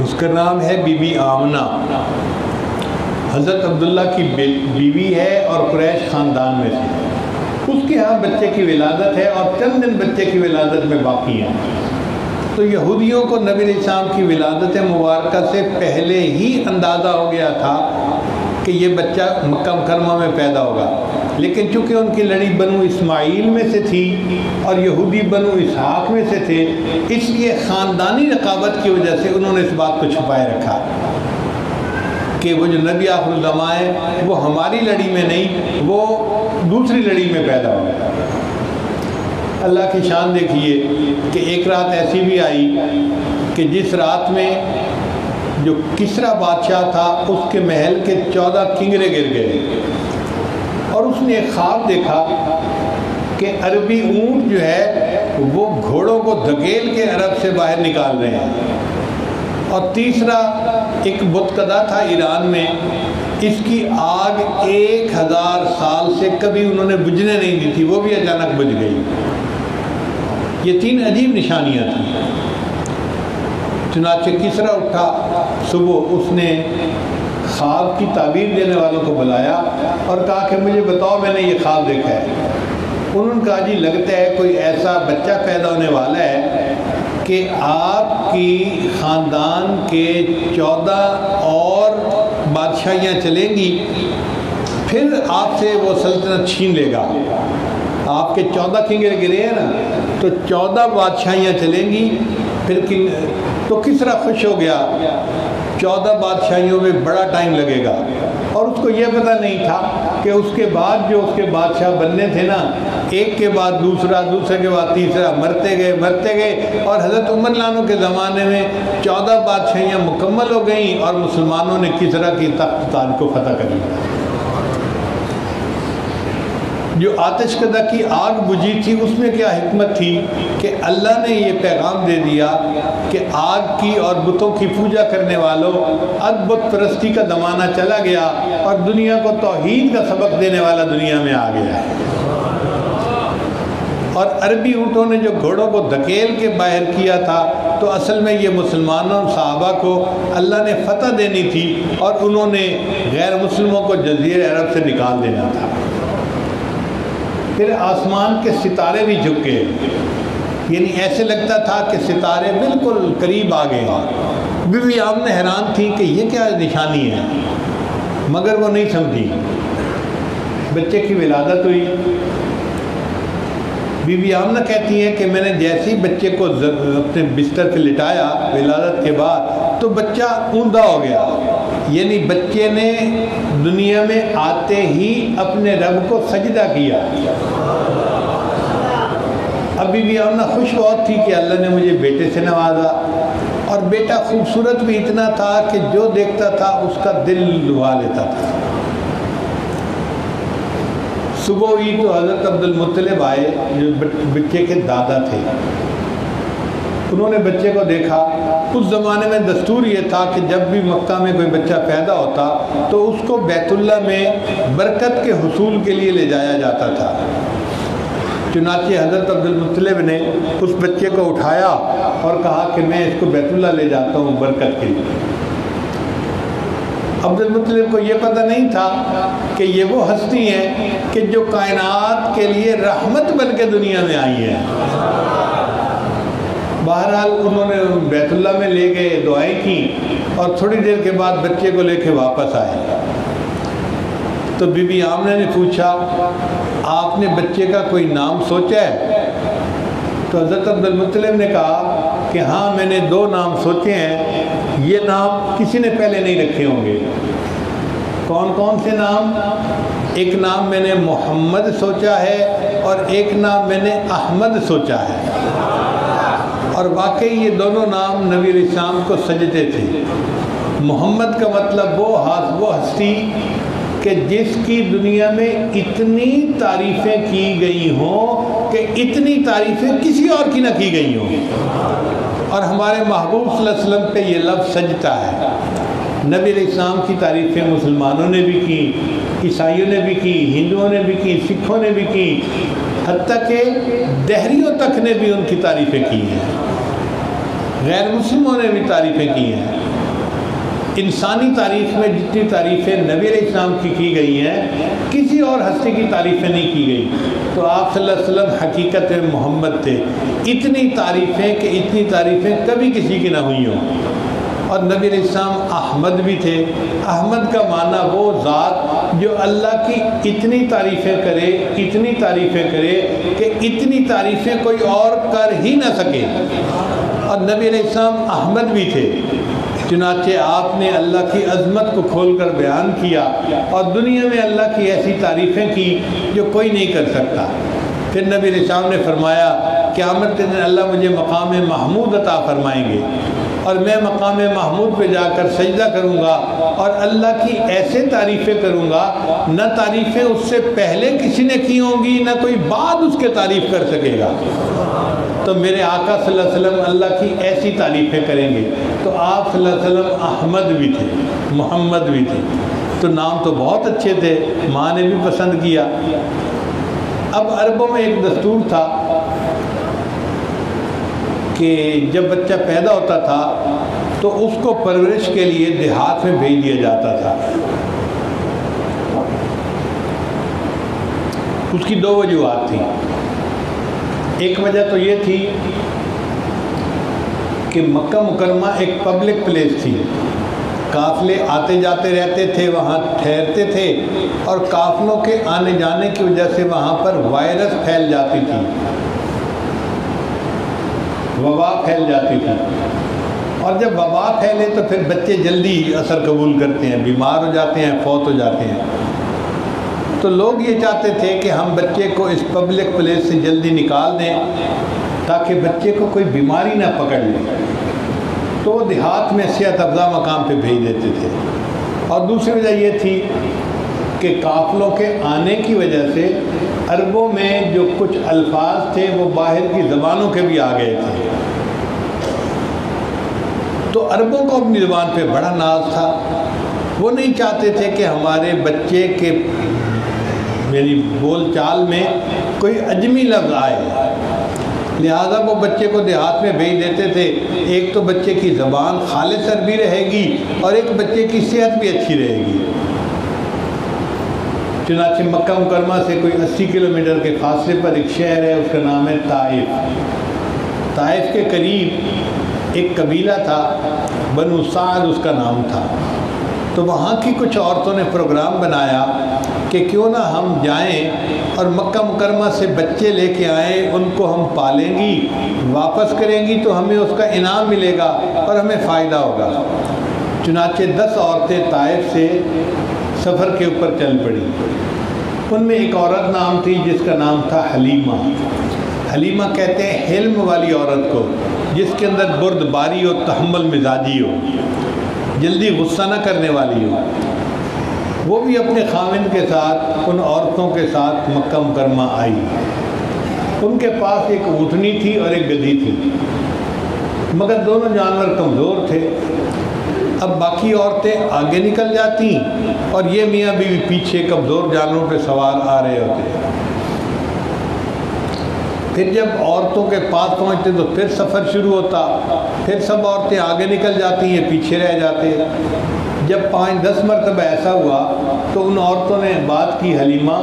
اس کا نام ہے بی بی آمنہ، حضرت عبداللہ کی بیوی ہے اور قریش خاندان میں سے۔ اس کے ہاں بچے کی ولادت ہے اور چند دن بچے کی ولادت میں باقی ہیں۔ تو یہودیوں کو نبی علیہ السلام کی ولادت مبارکہ سے پہلے ہی اندازہ ہو گیا تھا کہ یہ بچہ مکہ مکرمہ میں پیدا ہوگا، لیکن چونکہ ان کی لڑی بنو اسماعیل میں سے تھی اور یہودی بنو اسحاق میں سے تھے، اس لیے خاندانی رقابت کی وجہ سے انہوں نے اس بات کو چھپائے رکھا کہ وہ جو نبی آخر الزمان ہے وہ ہماری لڑی میں نہیں، وہ دوسری لڑی میں پیدا ہوگا۔ اللہ کی شان دیکھیے کہ ایک رات ایسی بھی آئی کہ جس رات میں جو کسرا بادشاہ تھا اس کے محل کے 14 کنگرے گر گئے، اور اس نے ایک خواب دیکھا کہ عربی اونٹ جو ہے وہ گھوڑوں کو دھکیل کے عرب سے باہر نکال رہے ہیں۔ اور تیسرا ایک بتکدہ تھا ایران میں، اس کی آگ 1000 سال سے کبھی انہوں نے بجھنے نہیں دی تھی، وہ بھی اچانک بجھ گئی۔ یہ 3 عجیب نشانیاں تھیں۔ چنانچہ کسرا اٹھا صبح، اس نے خواب کی تعبیر دینے والوں کو بلایا اور کہا کہ مجھے بتاؤ میں نے یہ خواب دیکھا ہے۔ انہوں نے کہا جی لگتا ہے کوئی ایسا بچہ پیدا ہونے والا ہے کہ آپ کی خاندان کے 14 اور بادشاہیاں چلیں گی، پھر آپ سے وہ سلطنت چھین لے گا۔ آپ کے 14 کنگرے گرے ہیں نا، تو 14 بادشاہیاں چلیں گی، پھر تو کسرا خوش ہو گیا، 14 بادشاہیوں میں بڑا ٹائم لگے گا۔ اور اس کو یہ پتہ نہیں تھا کہ اس کے بعد جو اس کے بادشاہ بننے تھے نا، ایک کے بعد دوسرا، دوسرے کے بعد تیسرا، مرتے گئے، اور حضرت عمر لانو کے زمانے میں 14 بادشاہیاں مکمل ہو گئیں اور مسلمانوں نے کسرا کی تخت تاج کو فتح کر لیا۔ جو آتش کدہ کی آگ بجھی تھی اس میں کیا حکمت تھی کہ اللہ نے یہ پیغام دے دیا کہ آگ کی اور بتوں کی پوجا کرنے والوں، اب بت پرستی کا زمانہ چلا گیا اور دنیا کو توحید کا سبق دینے والا دنیا میں آ گیا ہے۔ اور عربی اونٹوں نے جو گھوڑوں کو دھکیل کے باہر کیا تھا تو اصل میں یہ مسلمانوں صحابہ کو اللہ نے فتح دینی تھی اور انہوں نے غیر مسلموں کو جزیرہ عرب سے نکال دینا تھا۔ پھر آسمان کے ستارے بھی جھک گئے، یعنی ایسے لگتا تھا کہ ستارے بالکل قریب آ گئے۔ بی بی آمنہ حیران تھی کہ یہ کیا نشانی ہے، مگر وہ نہیں سمجھی۔ بچے کی ولادت ہوئی، بی بی آمنہ کہتی ہیں کہ میں نے جیسے ہی بچے کو اپنے بستر پہ لٹایا ولادت کے بعد تو بچہ اوندا ہو گیا، یعنی بچے نے دنیا میں آتے ہی اپنے رب کو سجدہ کیا۔ اب بی بی آمنہ خوش بہت تھی کہ اللہ نے مجھے بیٹے سے نوازا، اور بیٹا خوبصورت بھی اتنا تھا کہ جو دیکھتا تھا اس کا دل لبھا لیتا تھا۔ صبح ہوئی تو حضرت عبد المطلب آئے جو بچے کے دادا تھے۔ انہوں نے بچے کو دیکھا. اس زمانے میں دستور یہ تھا کہ جب بھی مکہ میں کوئی بچہ پیدا ہوتا تو اس کو بیت اللہ میں برکت کے حصول کے لیے لے جایا جاتا تھا. چنانچہ حضرت عبد المطلب نے اس بچے کو اٹھایا اور کہا کہ میں اس کو بیت اللہ لے جاتا ہوں برکت کے لیے. عبد المطلب کو یہ پتہ نہیں تھا کہ یہ وہ ہستی ہیں کہ جو کائنات کے لیے رحمت بن کے دنیا میں آئی ہیں. بہرحال انہوں نے بیت اللہ میں لے گئے, دعائیں کی اور تھوڑی دیر کے بعد بچے کو لے کے واپس آئے. تو بی بی آمنہ نے پوچھا آپ نے بچے کا کوئی نام سوچا ہے؟ تو حضرت عبد المطلب نے کہا کہ ہاں میں نے 2 نام سوچے ہیں, یہ نام کسی نے پہلے نہیں رکھے ہوں گے. کون کون سے نام؟ ایک نام میں نے محمد سوچا ہے اور ایک نام میں نے احمد سوچا ہے. اور واقعی یہ دونوں نام نبی علیہ السلام کو سجدے تھے. محمد کا مطلب وہ ہستی کہ جس کی دنیا میں اتنی تعریفیں کی گئی ہوں کہ اتنی تعریفیں کسی اور کی نہ کی گئی ہوں. اور ہمارے محبوب صلی اللہ علیہ وسلم پہ یہ لفظ سجدہ ہے. نبی علیہ السلام کی تعریفیں مسلمانوں نے بھی کی, عیسائیوں نے بھی کی, ہندوؤں نے بھی کی, سکھوں نے بھی کی, حتیٰ کہ دہریوں تک نے بھی ان کی تعریفیں کی ہیں, غیر مسلموں نے بھی تعریفیں کی ہیں. انسانی تاریخ میں جتنی تعریفیں نبی علیہ السلام کی گئی ہیں کسی اور ہستی کی تعریفیں نہیں کی گئی. تو آپ صلی اللہ علیہ وسلم حقیقت میں محمد تھے. اتنی تعریفیں کہ اتنی تعریفیں کبھی کسی کی نہ ہوئی ہوں. اور نبی علیہ السلام احمد بھی تھے. احمد کا معنی وہ ذات جو اللہ کی اتنی تعریفیں کرے, اتنی تعریفیں کرے کہ اتنی تعریفیں کوئی اور کر ہی نہ سکے. اور نبی علیہ السلام احمد بھی تھے. چنانچہ آپ نے اللہ کی عظمت کو کھول کر بیان کیا اور دنیا میں اللہ کی ایسی تعریفیں کی جو کوئی نہیں کر سکتا. پھر نبی علیہ السلام نے فرمایا قیامت کے دن اللہ مجھے مقام محمود عطا فرمائیں گے اور میں مقام محمود پہ جا کر سجدہ کروں گا اور اللہ کی ایسے تعریفیں کروں گا نہ تعریفیں اس سے پہلے کسی نے کی ہوں گی نہ کوئی بعد اس کے تعریف کر سکے گا. تو میرے آقا صلی اللہ علیہ وسلم اللہ کی ایسی تعریفیں کریں گے. تو آپ صلی اللہ علیہ وسلم احمد بھی تھے, محمد بھی تھے. تو نام تو بہت اچھے تھے, ماں نے بھی پسند کیا. اب عربوں میں ایک دستور تھا کہ جب بچہ پیدا ہوتا تھا تو اس کو پرورش کے لیے دیہات میں بھیج دیا جاتا تھا. اس کی 2 وجوہات تھیں. ایک وجہ تو یہ تھی کہ مکہ مکرمہ ایک پبلک پلیس تھی. قافلے آتے جاتے رہتے تھے, وہاں ٹھہرتے تھے اور قافلوں کے آنے جانے کی وجہ سے وہاں پر وائرس پھیل جاتی تھی, وبا پھیل جاتی تھی. اور جب وبا پھیلے تو پھر بچے جلدی اثر قبول کرتے ہیں, بیمار ہو جاتے ہیں, فوت ہو جاتے ہیں. تو لوگ یہ چاہتے تھے کہ ہم بچے کو اس پبلک پلیس سے جلدی نکال دیں تاکہ بچے کو کوئی بیماری نہ پکڑ لے. تو وہ دیہات میں صحت افزا مقام پہ بھیج دیتے تھے. اور دوسری وجہ یہ تھی کہ قافلوں کے آنے کی وجہ سے عربوں میں جو کچھ الفاظ تھے وہ باہر کی زبانوں کے بھی آ گئے تھے. تو عربوں کو اپنی زبان پہ بڑا ناز تھا. وہ نہیں چاہتے تھے کہ ہمارے بچے کے میری بول چال میں کوئی عجمی لفظ آئے, لہذا وہ بچے کو دیہات میں بھیج دیتے تھے. ایک تو بچے کی زبان خالص عربی رہے گی اور ایک بچے کی صحت بھی اچھی رہے گی. چنانچہ مکہ مکرمہ سے کوئی 80 کلومیٹر کے فاصلے پر ایک شہر ہے, اس کا نام ہے طائف. طائف کے قریب ایک قبیلہ تھا, بنو سعد اس کا نام تھا. تو وہاں کی کچھ عورتوں نے پروگرام بنایا کہ کیوں نہ ہم جائیں اور مکہ مکرمہ سے بچے لے کے آئیں, ان کو ہم پالیں گی, واپس کریں گی تو ہمیں اس کا انعام ملے گا اور ہمیں فائدہ ہوگا. چنانچہ 10 عورتیں طائف سے سفر کے اوپر چل پڑی. ان میں ایک عورت نام تھی جس کا نام تھا حلیمہ. حلیمہ کہتے ہیں حلم والی عورت کو, جس کے اندر بردباری و تحمل مزاجی ہو, جلدی غصہ نہ کرنے والی ہو. وہ بھی اپنے خاوند کے ساتھ ان عورتوں کے ساتھ مکہ مکرمہ آئی. ان کے پاس ایک اونٹنی تھی اور ایک گدھی تھی. مگر دونوں جانور کمزور تھے۔ اب باقی عورتیں آگے نکل جاتی اور یہ میاں بیوی پیچھے کمزور جانوروں پہ سوار آ رہے ہوتے۔ پھر جب عورتوں کے پاس پہنچتے تو پھر سفر شروع ہوتا، پھر سب عورتیں آگے نکل جاتی ہیں، پیچھے رہ جاتے۔ جب 5-10 مرتبہ ایسا ہوا تو ان عورتوں نے بات کی، حلیمہ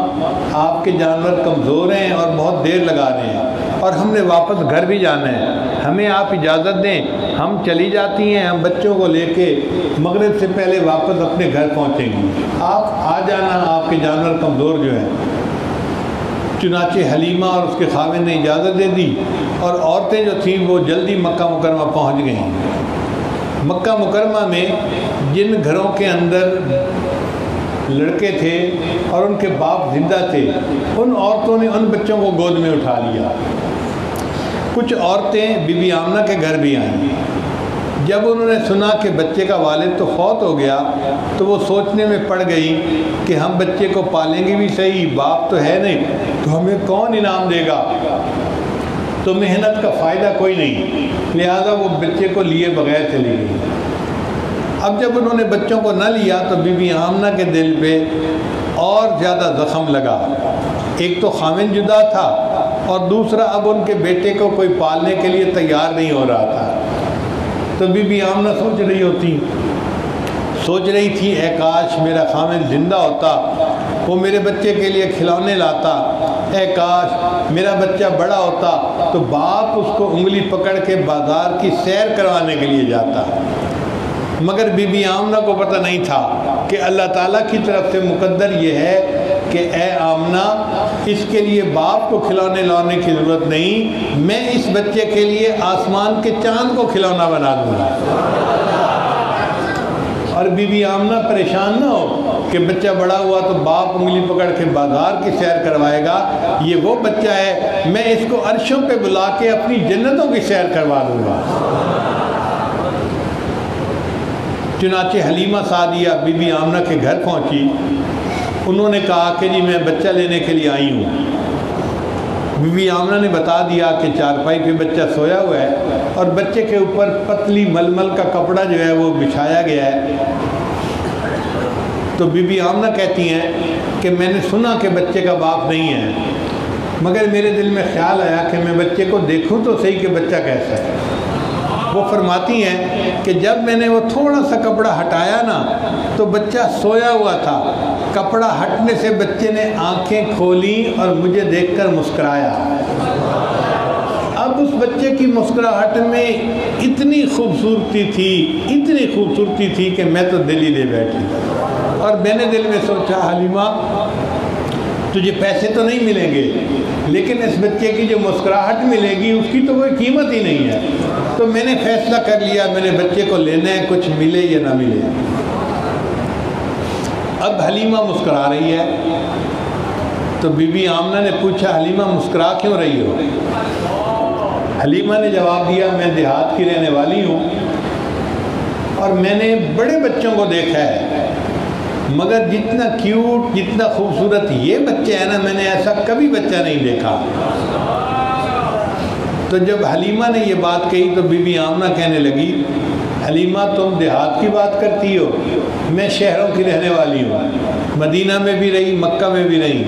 آپ کے جانور کمزور ہیں اور بہت دیر لگا رہے ہیں اور ہم نے واپس گھر بھی جانا ہے، ہمیں آپ اجازت دیں، ہم چلی جاتی ہیں، ہم بچوں کو لے کے مغرب سے پہلے واپس اپنے گھر پہنچیں گی، آپ آ جانا، آپ کے جانور کمزور جو ہیں۔ چنانچہ حلیمہ اور اس کے خاوند نے اجازت دے دی اور عورتیں جو تھیں وہ جلدی مکہ مکرمہ پہنچ گئیں۔ مکہ مکرمہ میں جن گھروں کے اندر لڑکے تھے اور ان کے باپ زندہ تھے، ان عورتوں نے ان بچوں کو گود میں اٹھا لیا۔ کچھ عورتیں بی بی آمنہ کے گھر بھی آئیں۔ جب انہوں نے سنا کہ بچے کا والد تو فوت ہو گیا تو وہ سوچنے میں پڑ گئی کہ ہم بچے کو پالیں گے بھی صحیح، باپ تو ہے نہیں، تو ہمیں کون انعام دے گا، تو محنت کا فائدہ کوئی نہیں، لہذا وہ بچے کو لیے بغیر چلی گئی۔ اب جب انہوں نے بچوں کو نہ لیا تو بی بی آمنہ کے دل پہ اور زیادہ زخم لگا۔ ایک تو خاوند جدا تھا اور دوسرا اب ان کے بیٹے کو کوئی پالنے کے لیے تیار نہیں ہو رہا تھا۔ تو بی بی آمنہ سوچ رہی تھی اے کاش میرا خاوند زندہ ہوتا، وہ میرے بچے کے لیے کھلونے لاتا، اے کاش میرا بچہ بڑا ہوتا تو باپ اس کو انگلی پکڑ کے بازار کی سیر کروانے کے لیے جاتا۔ مگر بی بی آمنہ کو پتہ نہیں تھا کہ اللہ تعالیٰ کی طرف سے مقدر یہ ہے کہ اے آمنہ اس کے لیے باپ کو کھلونے لانے کی ضرورت نہیں، میں اس بچے کے لیے آسمان کے چاند کو کھلونا بنا دوں گا۔ اور بی بی آمنہ پریشان نہ ہو کہ بچہ بڑا ہوا تو باپ انگلی پکڑ کے بازار کی سیر کروائے گا، یہ وہ بچہ ہے، میں اس کو عرشوں پہ بلا کے اپنی جنتوں کی سیر کروا دوں گا۔ چنانچہ حلیمہ سعدیہ بی بی آمنہ کے گھر پہنچی، انہوں نے کہا کہ جی میں بچہ لینے کے لیے آئی ہوں۔ بی بی آمنہ نے بتا دیا کہ چارپائی پہ بچہ سویا ہوا ہے اور بچے کے اوپر پتلی ململ کا کپڑا جو ہے وہ بچھایا گیا ہے۔ تو بی بی آمنہ کہتی ہیں کہ میں نے سنا کہ بچے کا باپ نہیں ہے، مگر میرے دل میں خیال آیا کہ میں بچے کو دیکھوں تو صحیح کہ بچہ کیسا ہے۔ وہ فرماتی ہیں کہ جب میں نے وہ تھوڑا سا کپڑا ہٹایا نا تو بچہ سویا ہوا تھا، کپڑا ہٹنے سے بچے نے آنکھیں کھولیں اور مجھے دیکھ کر مسکرایا۔ اب اس بچے کی مسکراہٹ میں اتنی خوبصورتی تھی کہ میں تو دل ہی دے بیٹھی، اور میں نے دل میں سوچا حلیمہ تجھے پیسے تو نہیں ملیں گے لیکن اس بچے کی جو مسکراہٹ ملے گی اس کی تو کوئی قیمت ہی نہیں ہے، تو میں نے فیصلہ کر لیا میں نے بچے کو لینا ہے، کچھ ملے یا نہ ملے۔ اب حلیمہ مسکرا رہی ہے تو بی بی آمنہ نے پوچھا حلیمہ مسکرا کیوں رہی ہو؟ حلیمہ نے جواب دیا میں دیہات کی رہنے والی ہوں اور میں نے بڑے بچوں کو دیکھا ہے، مگر جتنا کیوٹ جتنا خوبصورت یہ بچہ ہے نا میں نے ایسا کبھی بچہ نہیں دیکھا۔ تو جب حلیمہ نے یہ بات کہی تو بی بی آمنہ کہنے لگی حلیمہ تم دیہات کی بات کرتی ہو، میں شہروں کی رہنے والی ہوں، مدینہ میں بھی رہی مکہ میں بھی رہی،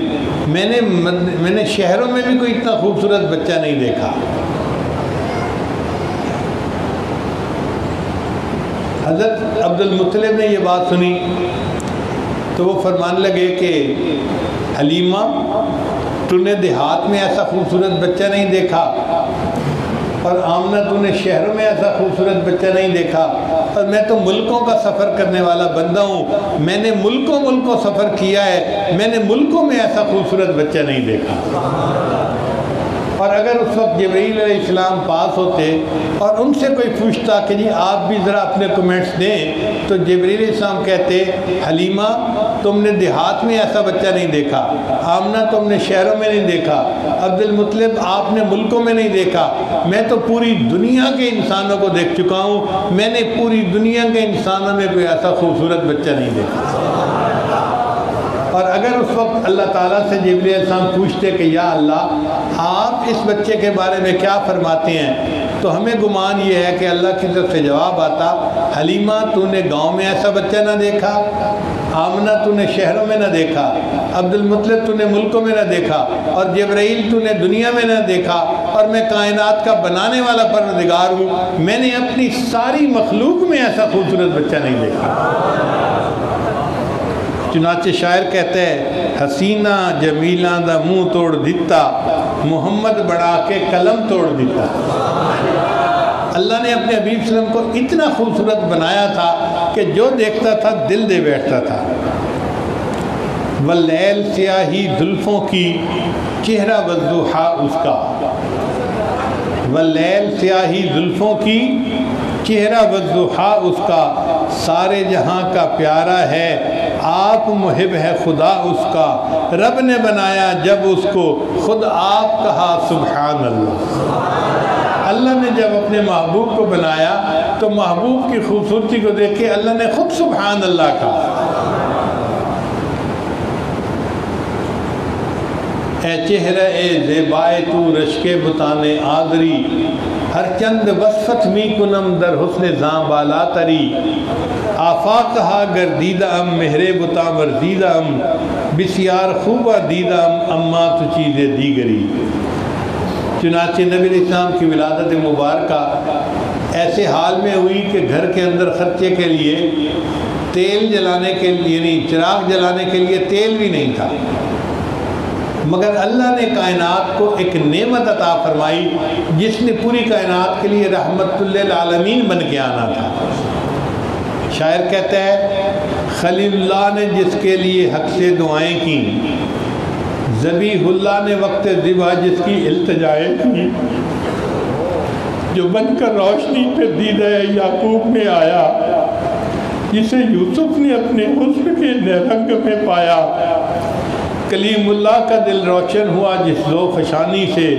میں نے شہروں میں بھی کوئی اتنا خوبصورت بچہ نہیں دیکھا۔ حضرت عبد المطلب نے یہ بات سنی تو وہ فرمانے لگے کہ حلیمہ تو نے دیہات میں ایسا خوبصورت بچہ نہیں دیکھا اور آمنہ تو نے شہروں میں ایسا خوبصورت بچہ نہیں دیکھا، اور میں تو ملکوں کا سفر کرنے والا بندہ ہوں، میں نے ملکوں سفر کیا ہے، میں نے ملکوں میں ایسا خوبصورت بچہ نہیں دیکھا۔ اور اگر اس وقت جبرائیل علیہ السلام پاس ہوتے اور ان سے کوئی پوچھتا کہ جی آپ بھی ذرا اپنے کمنٹس دیں تو جبرائیل علیہ السلام کہتے حلیمہ تم نے دیہات میں ایسا بچہ نہیں دیکھا، آمنہ تم نے شہروں میں نہیں دیکھا، عبد المطلب آپ نے ملکوں میں نہیں دیکھا، میں تو پوری دنیا کے انسانوں کو دیکھ چکا ہوں، میں نے پوری دنیا کے انسانوں میں کوئی ایسا خوبصورت بچہ نہیں دیکھا۔ اور اگر اس وقت اللہ تعالیٰ سے جبرائیل علیہ السلام پوچھتے کہ یا اللہ آپ اس بچے کے بارے میں کیا فرماتے ہیں، تو ہمیں گمان یہ ہے کہ اللہ کی طرف سے جواب آتا، حلیمہ تو نے گاؤں میں ایسا بچہ نہ دیکھا، آمنہ تو نے شہروں میں نہ دیکھا، عبد المطلب تو نے ملکوں میں نہ دیکھا، اور جبرائیل تو نے دنیا میں نہ دیکھا، اور میں کائنات کا بنانے والا پروردگار ہوں، میں نے اپنی ساری مخلوق میں ایسا خوبصورت بچہ نہیں دیکھا۔ چنانچہ شاعر کہتے ہیں، حسینہ جمیلہ دا منہ توڑ دیتا، محمد بڑھا کے قلم توڑ دیتا۔ اللہ نے اپنے حبیب صلی اللہ علیہ وسلم کو اتنا خوبصورت بنایا تھا کہ جو دیکھتا تھا دل دے بیٹھتا تھا۔ واللیل سیاہی زلفوں کی چہرہ والضحیٰ اس کا، واللیل سیاہی زلفوں کی چہرہ والضحیٰ اس کا، سارے جہاں کا پیارا ہے، آپ محب ہے خدا اس کا، رب نے بنایا جب اس کو خود آپ کہا سبحان اللہ۔ اللہ نے جب اپنے محبوب کو بنایا تو محبوب کی خوبصورتی کو دیکھ کے اللہ نے خود سبحان اللہ کہا۔ اے چہرہ اے زیبائے تو رشک بتانے آدری، ہر چند وصفت می کنم در حسن زاں بالا تری، آفاقہا گردیدہ مہرے بتا ورزیدہ بسیار خوبہ دیدہ اما تو چیز دیگری۔ چنانچہ نبی علیہ السلام کی ولادت مبارکہ ایسے حال میں ہوئی کہ گھر کے اندر خرچے کے لیے تیل جلانے کے لیے، یعنی چراغ جلانے کے لیے تیل بھی نہیں تھا، مگر اللہ نے کائنات کو ایک نعمت عطا فرمائی جس نے پوری کائنات کے لیے رحمت للعالمین بن کے آنا تھا۔ شاعر کہتا ہے، خلیل اللہ نے جس کے لیے حق سے دعائیں کی، ذبیح اللہ نے وقت ذبح جس کی التجائیں کی، جو بن کر روشنی پہ دیدہ یعقوب میں آیا، جسے یوسف نے اپنے حسن کے رنگ میں پایا، کلیم اللہ کا دل روشن ہوا جس ذوق فشانی سے،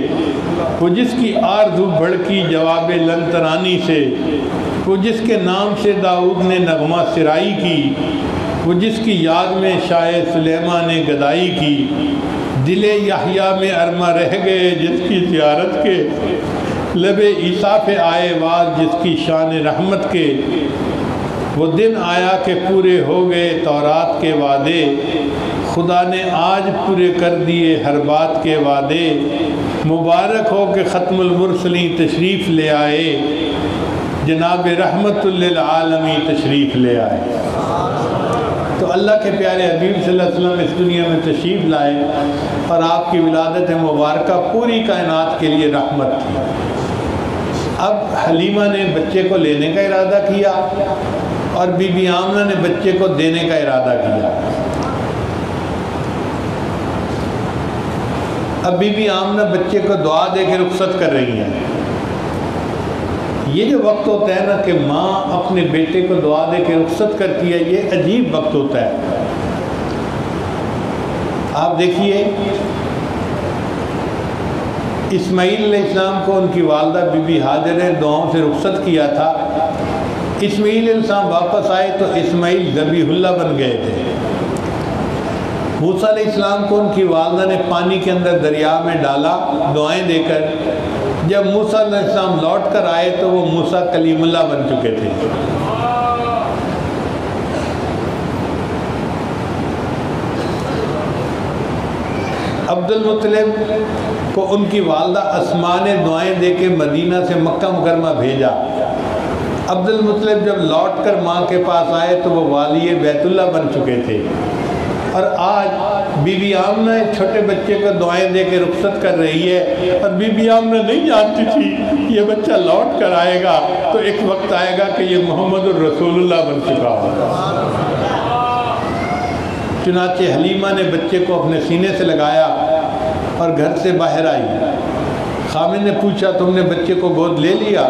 وہ جس کی آرزو بڑھکی جواب لنترانی سے، وہ جس کے نام سے داؤد نے نغمہ سرائی کی، وہ جس کی یاد میں شاہ سلیمان نے گدائی کی، دل یحییٰ میں ارمہ رہ گئے جس کی زیارت کے، لب عیسیٰ پہ آئے واز جس کی شان رحمت کے، وہ دن آیا کہ پورے ہو گئے تورات کے وعدے، خدا نے آج پورے کر دیے ہر بات کے وعدے، مبارک ہو کہ ختم المرسلین تشریف لے آئے، جناب رحمت للعالمین تشریف لے آئے۔ تو اللہ کے پیارے حبیب صلی اللہ علیہ وسلم اس دنیا میں تشریف لائے اور آپ کی ولادت مبارکہ پوری کائنات کے لیے رحمت تھی۔ اب حلیمہ نے بچے کو لینے کا ارادہ کیا اور بی بی آمنہ نے بچے کو دینے کا ارادہ کیا۔ اب بی بی آمنہ بچے کو دعا دے کے رخصت کر رہی ہیں۔ یہ جو وقت ہوتا ہے نا کہ ماں اپنے بیٹے کو دعا دے کے رخصت کرتی ہے، یہ عجیب وقت ہوتا ہے۔ آپ دیکھیے اسماعیل علیہ السلام کو ان کی والدہ بی بی ہاجر نے دعاؤں سے رخصت کیا تھا۔ اسماعیل علیہ السلام واپس آئے تو اسماعیل ذبیح اللہ بن گئے تھے۔ موسیٰ علیہ السلام کو ان کی والدہ نے پانی کے اندر دریا میں ڈالا دعائیں دے کر، جب موسیٰ علیہ السلام لوٹ کر آئے تو وہ موسیٰ کلیم اللہ بن چکے تھے۔ عبد المطلب کو ان کی والدہ اسماء نے دعائیں دے کے مدینہ سے مکہ مکرمہ بھیجا۔ عبد المطلب جب لوٹ کر ماں کے پاس آئے تو وہ والی بیت اللہ بن چکے تھے، اور آج بی بی آمنہ ایک چھوٹے بچے کو دعائیں دے کے رخصت کر رہی ہے، اور بی بی آمنہ نہیں جانتی تھی یہ بچہ لوٹ کر آئے گا تو ایک وقت آئے گا کہ یہ محمد الرسول اللہ بن چکا ہوگا۔ چنانچہ حلیمہ نے بچے کو اپنے سینے سے لگایا اور گھر سے باہر آئی۔ خامد نے پوچھا تم نے بچے کو گود لے لیا؟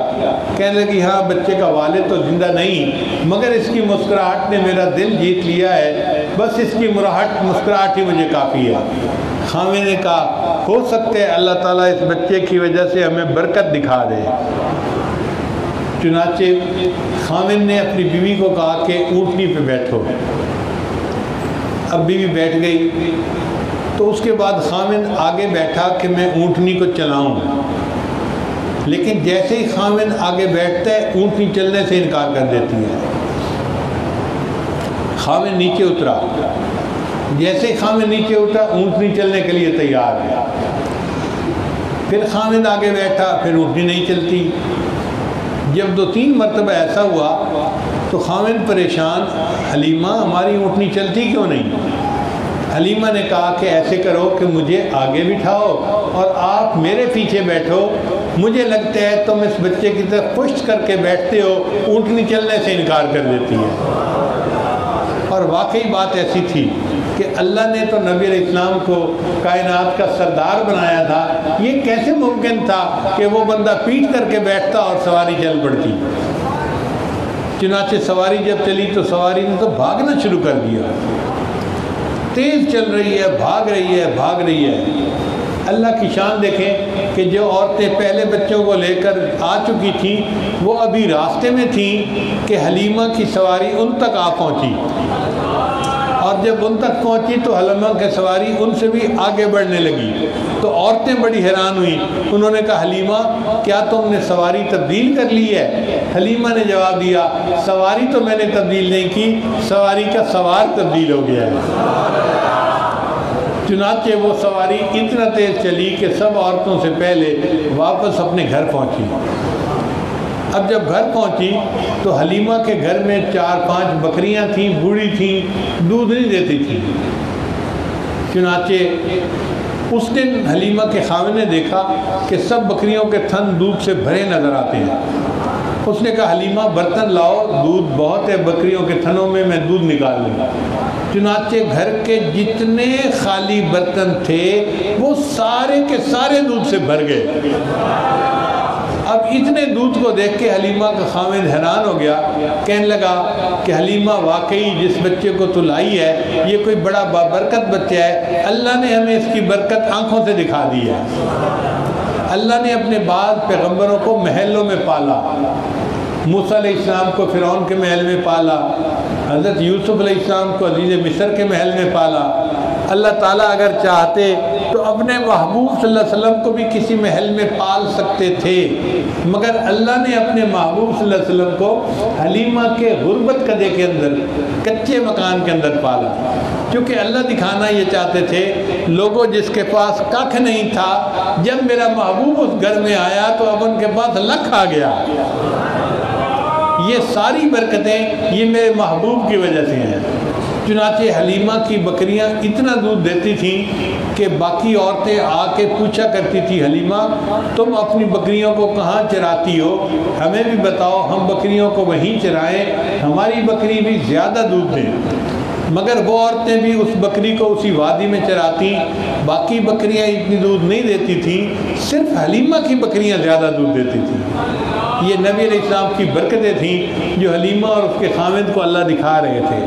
کہنے لگی ہاں، بچے کا والد تو زندہ نہیں مگر اس کی مسکراہٹ نے میرا دل جیت لیا ہے، بس اس کی مسکراہٹ ہی مجھے کافی ہے۔ خامد نے کہا ہو سکتا ہے اللہ تعالیٰ اس بچے کی وجہ سے ہمیں برکت دکھا دے۔ چنانچہ خامد نے اپنی بیوی کو کہا کہ اونٹنی پہ بیٹھو۔ اب بیوی بیٹھ گئی تو اس کے بعد خامد آگے بیٹھا کہ میں اونٹنی کو چلاؤں۔ لیکن جیسے ہی خاوند آگے بیٹھتا ہے اونٹنی چلنے سے انکار کر دیتی ہے. خاوند نیچے اترا، جیسے ہی خاوند نیچے اترا اونٹنی چلنے کے لیے تیار ہے. پھر خاوند آگے بیٹھا، پھر اونٹنی نہیں چلتی. جب 2-3 مرتبہ ایسا ہوا تو خاوند پریشان، حلیمہ ہماری اونٹنی چلتی کیوں نہیں؟ حلیمہ نے کہا کہ ایسے کرو کہ مجھے آگے بٹھاؤ اور آپ میرے پیچھے بیٹھو، مجھے لگتا ہے تم اس بچے کی طرف پشت کر کے بیٹھتے ہو، اونٹنی چلنے سے انکار کر دیتی ہے. اور واقعی بات ایسی تھی کہ اللہ نے تو نبی علیہ السلام کو کائنات کا سردار بنایا تھا، یہ کیسے ممکن تھا کہ وہ بندہ پیٹ کر کے بیٹھتا اور سواری چل پڑتی؟ چنانچہ سواری جب چلی تو سواری نے تو بھاگنا شروع کر دیا، تیز چل رہی ہے، بھاگ رہی ہے، بھاگ رہی ہے. اللہ کی شان دیکھیں کہ جو عورتیں پہلے بچوں کو لے کر آ چکی تھیں وہ ابھی راستے میں تھیں کہ حلیمہ کی سواری ان تک آ پہنچی، اور جب ان تک پہنچی تو حلیمہ کی سواری ان سے بھی آگے بڑھنے لگی. تو عورتیں بڑی حیران ہوئیں، انہوں نے کہا حلیمہ کیا تم نے سواری تبدیل کر لی ہے؟ حلیمہ نے جواب دیا سواری تو میں نے تبدیل نہیں کی، سواری کا سوار تبدیل ہو گیا ہے. چنانچہ وہ سواری اتنا تیز چلی کہ سب عورتوں سے پہلے واپس اپنے گھر پہنچی. اب جب گھر پہنچی تو حلیمہ کے گھر میں 4-5 بکریاں تھیں، بوڑھی تھیں، دودھ نہیں دیتی تھیں. چنانچہ اس دن حلیمہ کے خاوند نے دیکھا کہ سب بکریوں کے تھن دودھ سے بھرے نظر آتے ہیں. اس نے کہا حلیمہ برتن لاؤ، دودھ بہت ہے بکریوں کے تھنوں میں دودھ نکال لوں. چنانچہ گھر کے جتنے خالی برتن تھے وہ سارے کے سارے دودھ سے بھر گئے. اب اتنے دودھ کو دیکھ کے حلیمہ کا خاوند حیران ہو گیا، کہنے لگا کہ حلیمہ واقعی جس بچے کو تو لائی ہے یہ کوئی بڑا بابرکت بچہ ہے، اللہ نے ہمیں اس کی برکت آنکھوں سے دکھا دی ہے. اللہ نے اپنے بعض پیغمبروں کو محلوں میں پالا، موسیٰ علیہ السلام کو فرعون کے محل میں پالا، حضرت یوسف علیہ السلام کو عزیز مصر کے محل میں پالا. اللہ تعالیٰ اگر چاہتے تو اپنے محبوب صلی اللہ علیہ وسلم کو بھی کسی محل میں پال سکتے تھے، مگر اللہ نے اپنے محبوب صلی اللہ علیہ وسلم کو حلیمہ کے غربت قدے کے اندر، کچے مکان کے اندر پالا. کیونکہ اللہ دکھانا یہ چاہتے تھے لوگوں جس کے پاس ککھ نہیں تھا، جب میرا محبوب اس گھر میں آیا تو اب ان کے پاس لکھ آ گیا. یہ ساری برکتیں یہ میرے محبوب کی وجہ سے ہیں. چنانچہ حلیمہ کی بکریاں اتنا دودھ دیتی تھیں کہ باقی عورتیں آ کے پوچھا کرتی تھی حلیمہ تم اپنی بکریوں کو کہاں چراتی ہو، ہمیں بھی بتاؤ ہم بکریوں کو وہیں چرائیں، ہماری بکری بھی زیادہ دودھ دیں. مگر وہ عورتیں بھی اس بکری کو اسی وادی میں چراتی، باقی بکریاں اتنی دودھ نہیں دیتی تھیں، صرف حلیمہ کی بکریاں زیادہ دودھ دیتی تھیں. یہ نبی علیہ السلام کی برکتیں تھیں جو حلیمہ اور اس کے خاوند کو اللہ دکھا رہے تھے.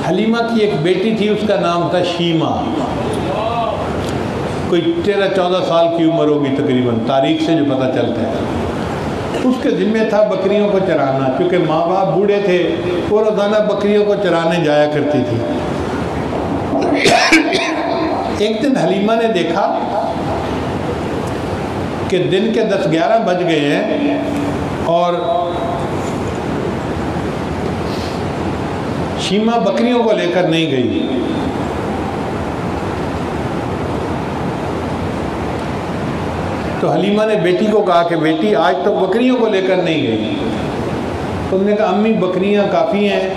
حلیمہ کی ایک بیٹی تھی، اس کا نام تھا شیمہ، کوئی 13-14 سال کی عمر ہوگی تقریباً، تاریخ سے جو پتہ چلتا ہے. اس کے ذمہ تھا بکریوں کو چرانا، کیونکہ ماں باپ بوڑھے تھے، وہ روزانہ بکریوں کو چرانے جایا کرتی تھی. ایک دن حلیمہ نے دیکھا کہ دن کے 10-11 بج گئے ہیں اور شیمہ بکریوں کو لے کر نہیں گئی. تو حلیمہ نے بیٹی کو کہا کہ بیٹی آج تو بکریوں کو لے کر نہیں گئی. تم نے کہا امی بکریاں کافی ہیں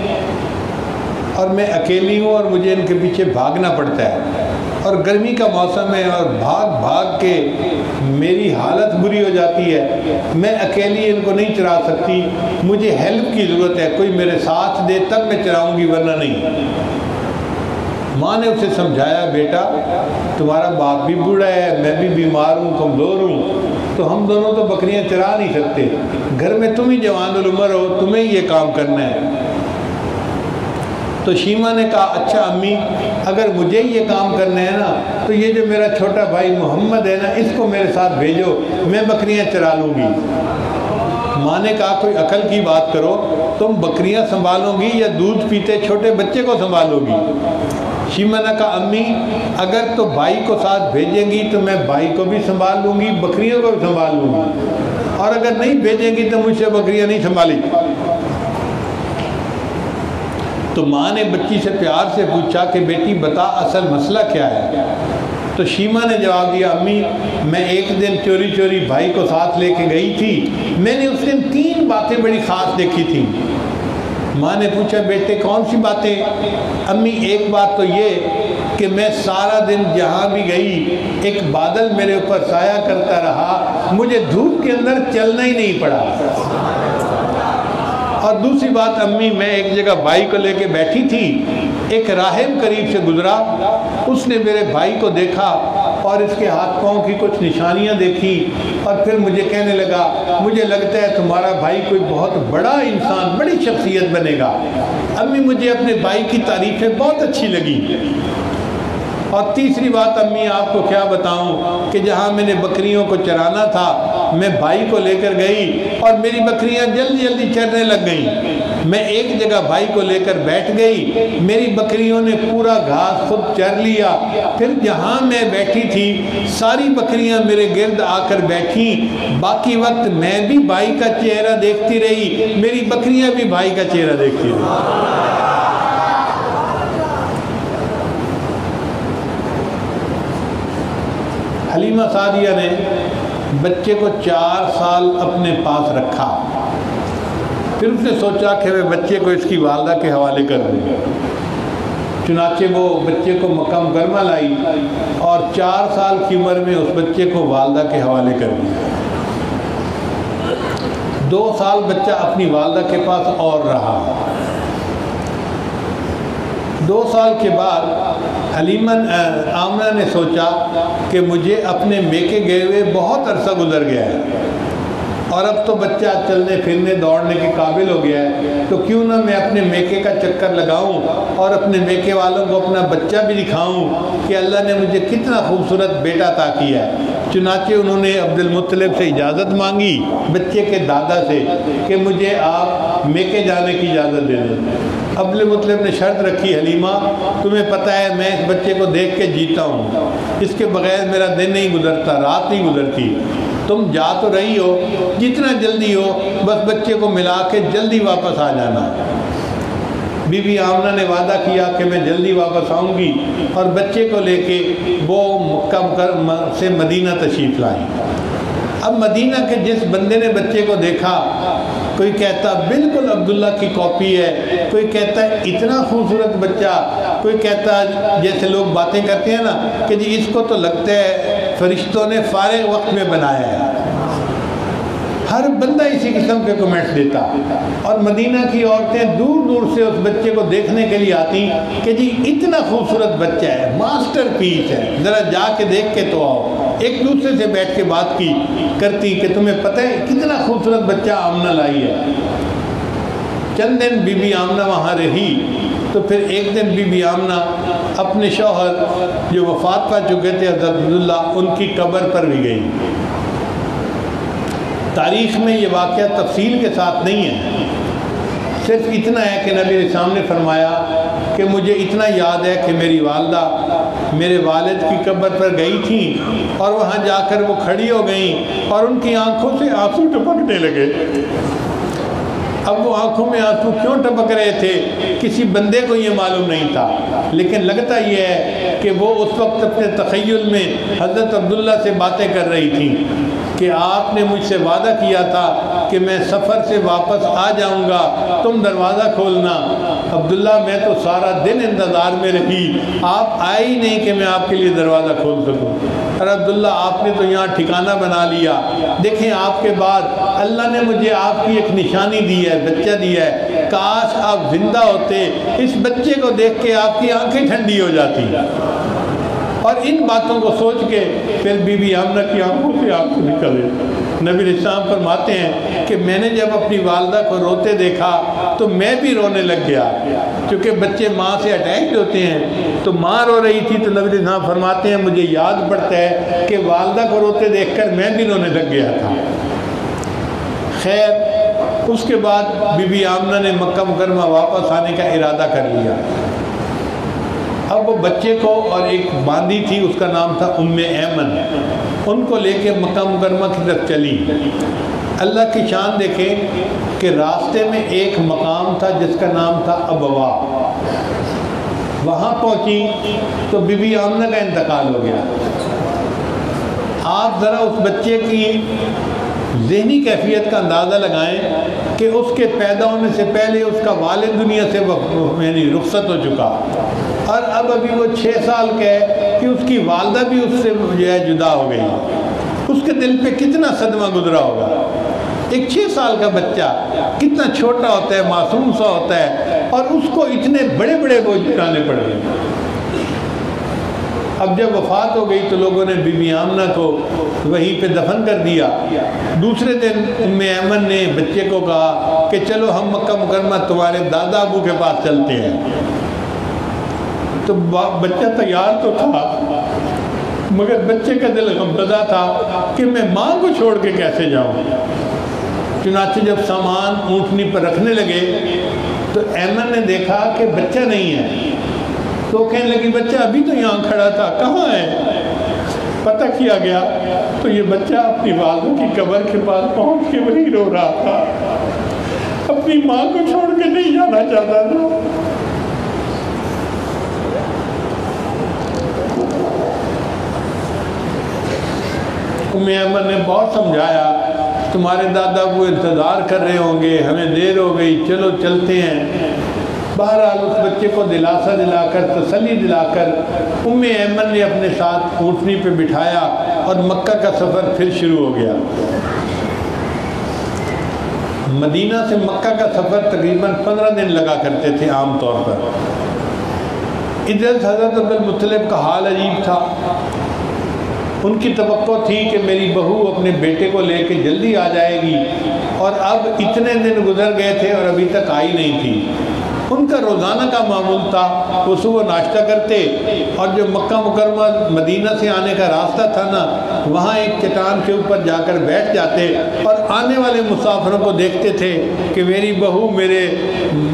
اور میں اکیلی ہوں اور مجھے ان کے پیچھے بھاگنا پڑتا ہے اور گرمی کا موسم ہے اور بھاگ بھاگ کے میری حالت بری ہو جاتی ہے، میں اکیلی ان کو نہیں چرا سکتی، مجھے ہیلپ کی ضرورت ہے، کوئی میرے ساتھ دے تب میں چراؤں گی ورنہ نہیں. ماں نے اسے سمجھایا بیٹا تمہارا باپ بھی بوڑھا ہے، میں بھی بیمار ہوں، کمزور ہوں، تو ہم دونوں تو بکریاں چرا نہیں سکتے، گھر میں تم ہی جوان العمر ہو، تمہیں یہ کام کرنا ہے. تو شیمہ نے کہا اچھا امی اگر مجھے یہ کام کرنا ہے نا تو یہ جو میرا چھوٹا بھائی محمد ہے نا اس کو میرے ساتھ بھیجو، میں بکریاں چرا لوں گی. ماں نے کہا کوئی عقل کی بات کرو، تم بکریاں سنبھالو گی یا دودھ پیتے چھوٹے بچے کو سنبھالو گی؟ شیما نے کہا امی اگر تو بھائی کو ساتھ بھیجیں گی تو میں بھائی کو بھی سنبھال لوں گی، بکریوں کو بھی سنبھال لوں گی، اور اگر نہیں بھیجیں گی تو مجھ سے بکریاں نہیں سنبھالی۔ تو ماں نے بچی سے پیار سے پوچھا کہ بیٹی بتا اصل مسئلہ کیا ہے؟ تو شیما نے جواب دیا امی میں ایک دن چوری چوری بھائی کو ساتھ لے کے گئی تھی، میں نے اس دن 3 باتیں بڑی خاص دیکھی تھیں۔ ماں نے پوچھا بیٹے کون سی باتیں؟ امی ایک بات تو یہ کہ میں سارا دن جہاں بھی گئی ایک بادل میرے اوپر سایہ کرتا رہا، مجھے دھوپ کے اندر چلنا ہی نہیں پڑا۔ اور دوسری بات امی میں ایک جگہ بھائی کو لے کے بیٹھی تھی، ایک راہب قریب سے گزرا، اس نے میرے بھائی کو دیکھا اور اس کے ہاتھ پاؤں کی کچھ نشانیاں دیکھی، اور پھر مجھے کہنے لگا مجھے لگتا ہے تمہارا بھائی کوئی بہت بڑا انسان، بڑی شخصیت بنے گا۔ امی مجھے اپنے بھائی کی تعریفیں بہت اچھی لگی۔ اور تیسری بات امی آپ کو کیا بتاؤں کہ جہاں میں نے بکریوں کو چرانا تھا میں بھائی کو لے کر گئی اور میری بکریاں جلدی جلدی چرنے لگ گئیں، میں ایک جگہ بھائی کو لے کر بیٹھ گئی، میری بکریوں نے پورا گھاس خود چر لیا، پھر جہاں میں بیٹھی تھی ساری بکریاں میرے گرد آ کر بیٹھیں، باقی وقت میں بھی بھائی کا چہرہ دیکھتی رہی، میری بکریاں بھی بھائی کا چہرہ دیکھتی رہی۔ حلیمہ سعدیہ نے بچے کو 4 سال اپنے پاس رکھا، پھر اس نے سوچا کہ میں بچے کو اس کی والدہ کے حوالے کر دوں، چنانچہ وہ بچے کو مکہ مکرمہ لائی اور 4 سال کی عمر میں اس بچے کو والدہ کے حوالے کر دیا۔ 2 سال بچہ اپنی والدہ کے پاس اور رہا۔ 2 سال کے بعد حلیمہ آمنہ نے سوچا کہ مجھے اپنے میکے گئے ہوئے بہت عرصہ گزر گیا ہے اور اب تو بچہ چلنے پھرنے دوڑنے کے قابل ہو گیا ہے، تو کیوں نہ میں اپنے میکے کا چکر لگاؤں اور اپنے میکے والوں کو اپنا بچہ بھی دکھاؤں کہ اللہ نے مجھے کتنا خوبصورت بیٹا عطا کیا ہے۔ چنانچہ انہوں نے عبد المطلب سے اجازت مانگی بچے کے دادا سے کہ مجھے آپ میکے جانے کی اجازت دے دیں۔ عبد المطلب نے شرط رکھی حلیمہ تمہیں پتہ ہے میں اس بچے کو دیکھ کے جیتا ہوں، اس کے بغیر میرا دن نہیں گزرتا، رات نہیں گزرتی، تم جا تو رہی ہو، جتنا جلدی ہو بس بچے کو ملا کے جلدی واپس آ جانا۔ بی بی آمنہ نے وعدہ کیا کہ میں جلدی واپس آؤں گی اور بچے کو لے کے وہ مکہ مکرمہ سے مدینہ تشریف لائیں۔ اب مدینہ کے جس بندے نے بچے کو دیکھا، کوئی کہتا بالکل عبداللہ کی کاپی ہے، کوئی کہتا ہے اتنا خوبصورت بچہ، کوئی کہتا جیسے لوگ باتیں کرتے ہیں نا کہ جی اس کو تو لگتا ہے فرشتوں نے فارغ وقت میں بنایا ہے۔ ہر بندہ اسی قسم کے کمنٹس دیتا، اور مدینہ کی عورتیں دور دور سے اس بچے کو دیکھنے کے لیے آتی کہ جی اتنا خوبصورت بچہ ہے، ماسٹر پیس ہے، ذرا جا کے دیکھ کے تو آؤ۔ ایک دوسرے سے بیٹھ کے بات کرتی کہ تمہیں پتہ ہے کتنا خوبصورت بچہ آمنہ لائی ہے۔ چند دن بی بی آمنہ وہاں رہی تو پھر ایک دن بی بی آمنہ اپنے شوہر جو وفات پا چکے تھے حضرت عبداللہ، ان کی قبر پر بھی گئی۔ تاریخ میں یہ واقعہ تفصیل کے ساتھ نہیں ہے، صرف اتنا ہے کہ نبی علیہ السلام نے فرمایا کہ مجھے اتنا یاد ہے کہ میری والدہ میرے والد کی قبر پر گئی تھیں اور وہاں جا کر وہ کھڑی ہو گئیں اور ان کی آنکھوں سے آنسو ٹپکنے لگے۔ اب وہ آنکھوں میں آنسو کیوں ٹپک رہے تھے کسی بندے کو یہ معلوم نہیں تھا، لیکن لگتا یہ ہے کہ وہ اس وقت اپنے تخیل میں حضرت عبداللہ سے باتیں کر رہی تھیں کہ آپ نے مجھ سے وعدہ کیا تھا کہ میں سفر سے واپس آ جاؤں گا، تم دروازہ کھولنا۔ عبداللہ میں تو سارا دن انتظار میں رہی، آپ آئے ہی نہیں کہ میں آپ کے لیے دروازہ کھول سکوں۔ اور عبداللہ آپ نے تو یہاں ٹھکانہ بنا لیا، دیکھیں آپ کے بعد اللہ نے مجھے آپ کی ایک نشانی دی ہے، بچہ دیا ہے، کاش آپ زندہ ہوتے، اس بچے کو دیکھ کے آپ کی آنکھیں ٹھنڈی ہو جاتی۔ اور ان باتوں کو سوچ کے پھر بی بی آمنہ کی آنکھوں سے آنسو نکلے۔ نبی علیہ السلام فرماتے ہیں کہ میں نے جب اپنی والدہ کو روتے دیکھا تو میں بھی رونے لگ گیا، کیونکہ بچے ماں سے اٹیچڈ ہوتے ہیں، تو ماں رو رہی تھی تو نبی علیہ السلام فرماتے ہیں مجھے یاد پڑتا ہے کہ والدہ کو روتے دیکھ کر میں بھی رونے لگ گیا تھا۔ خیر اس کے بعد بی بی آمنہ نے مکہ مکرمہ واپس آنے کا ارادہ کر لیا۔ اب اب وہ بچے کو اور ایک باندی تھی اس کا نام تھا ایمن، ان کو لے کے مکہ مکرمہ کی طرف چلی۔ اللہ کی شان دیکھیں کہ راستے میں ایک مقام تھا جس کا نام تھا ابوا، وہاں پہنچی تو بی بی آمنہ کا انتقال ہو گیا۔ آپ ذرا اس بچے کی ذہنی کیفیت کا اندازہ لگائیں کہ اس کے پیدا ہونے سے پہلے اس کا والد دنیا سے یعنی رخصت ہو چکا، اور اب ابھی وہ 6 سال کا ہے کہ اس کی والدہ بھی اس سے جو ہے جدا ہو گئی۔ اس کے دل پہ کتنا صدمہ گزرا ہوگا۔ ایک 6 سال کا بچہ کتنا چھوٹا ہوتا ہے، معصوم سا ہوتا ہے، اور اس کو اتنے بڑے بڑے بوجھ اٹھانے پڑ گئے۔ اب جب وفات ہو گئی تو لوگوں نے بی بی آمنہ کو وہیں پہ دفن کر دیا۔ دوسرے دن ایمن نے بچے کو کہا کہ چلو ہم مکہ مکرمہ تمہارے دادا ابو کے پاس چلتے ہیں۔ تو بچہ تیار تو تھا مگر بچے کا دل غمزدہ تھا کہ میں ماں کو چھوڑ کے کیسے جاؤں۔ چنانچہ جب سامان اونٹنی پر رکھنے لگے تو ایمن نے دیکھا کہ بچہ نہیں ہے، تو کہنے لگی بچہ ابھی تو یہاں کھڑا تھا، کہاں ہے؟ پتہ کیا گیا تو یہ بچہ اپنی والدوں کی قبر کے پاس پہنچ کے وہیں رو رہا تھا، اپنی ماں کو چھوڑ کے نہیں جانا چاہتا تھا۔ ایمن نے بہت سمجھایا، تمہارے دادا ابو انتظار کر رہے ہوں گے، ہمیں دیر ہو گئی، چلو چلتے ہیں۔ بہرحال اس بچے کو دلاسا دلا کر، تسلی دلا کر ایمن نے اپنے ساتھ اونٹنی پہ بٹھایا اور مکہ کا سفر پھر شروع ہو گیا۔ مدینہ سے مکہ کا سفر تقریباً 15 دن لگا کرتے تھے عام طور پر۔ ادھر حضرت عبد المطلب کا حال عجیب تھا۔ ان کی توقع تھی کہ میری بہو اپنے بیٹے کو لے کے جلدی آ جائے گی، اور اب اتنے دن گزر گئے تھے اور ابھی تک آئی نہیں تھی۔ ان کا روزانہ کا معمول تھا، وہ صبح ناشتہ کرتے اور جو مکہ مکرمہ مدینہ سے آنے کا راستہ تھا نا، وہاں ایک چٹان کے اوپر جا کر بیٹھ جاتے اور آنے والے مسافروں کو دیکھتے تھے کہ میری بہو میرے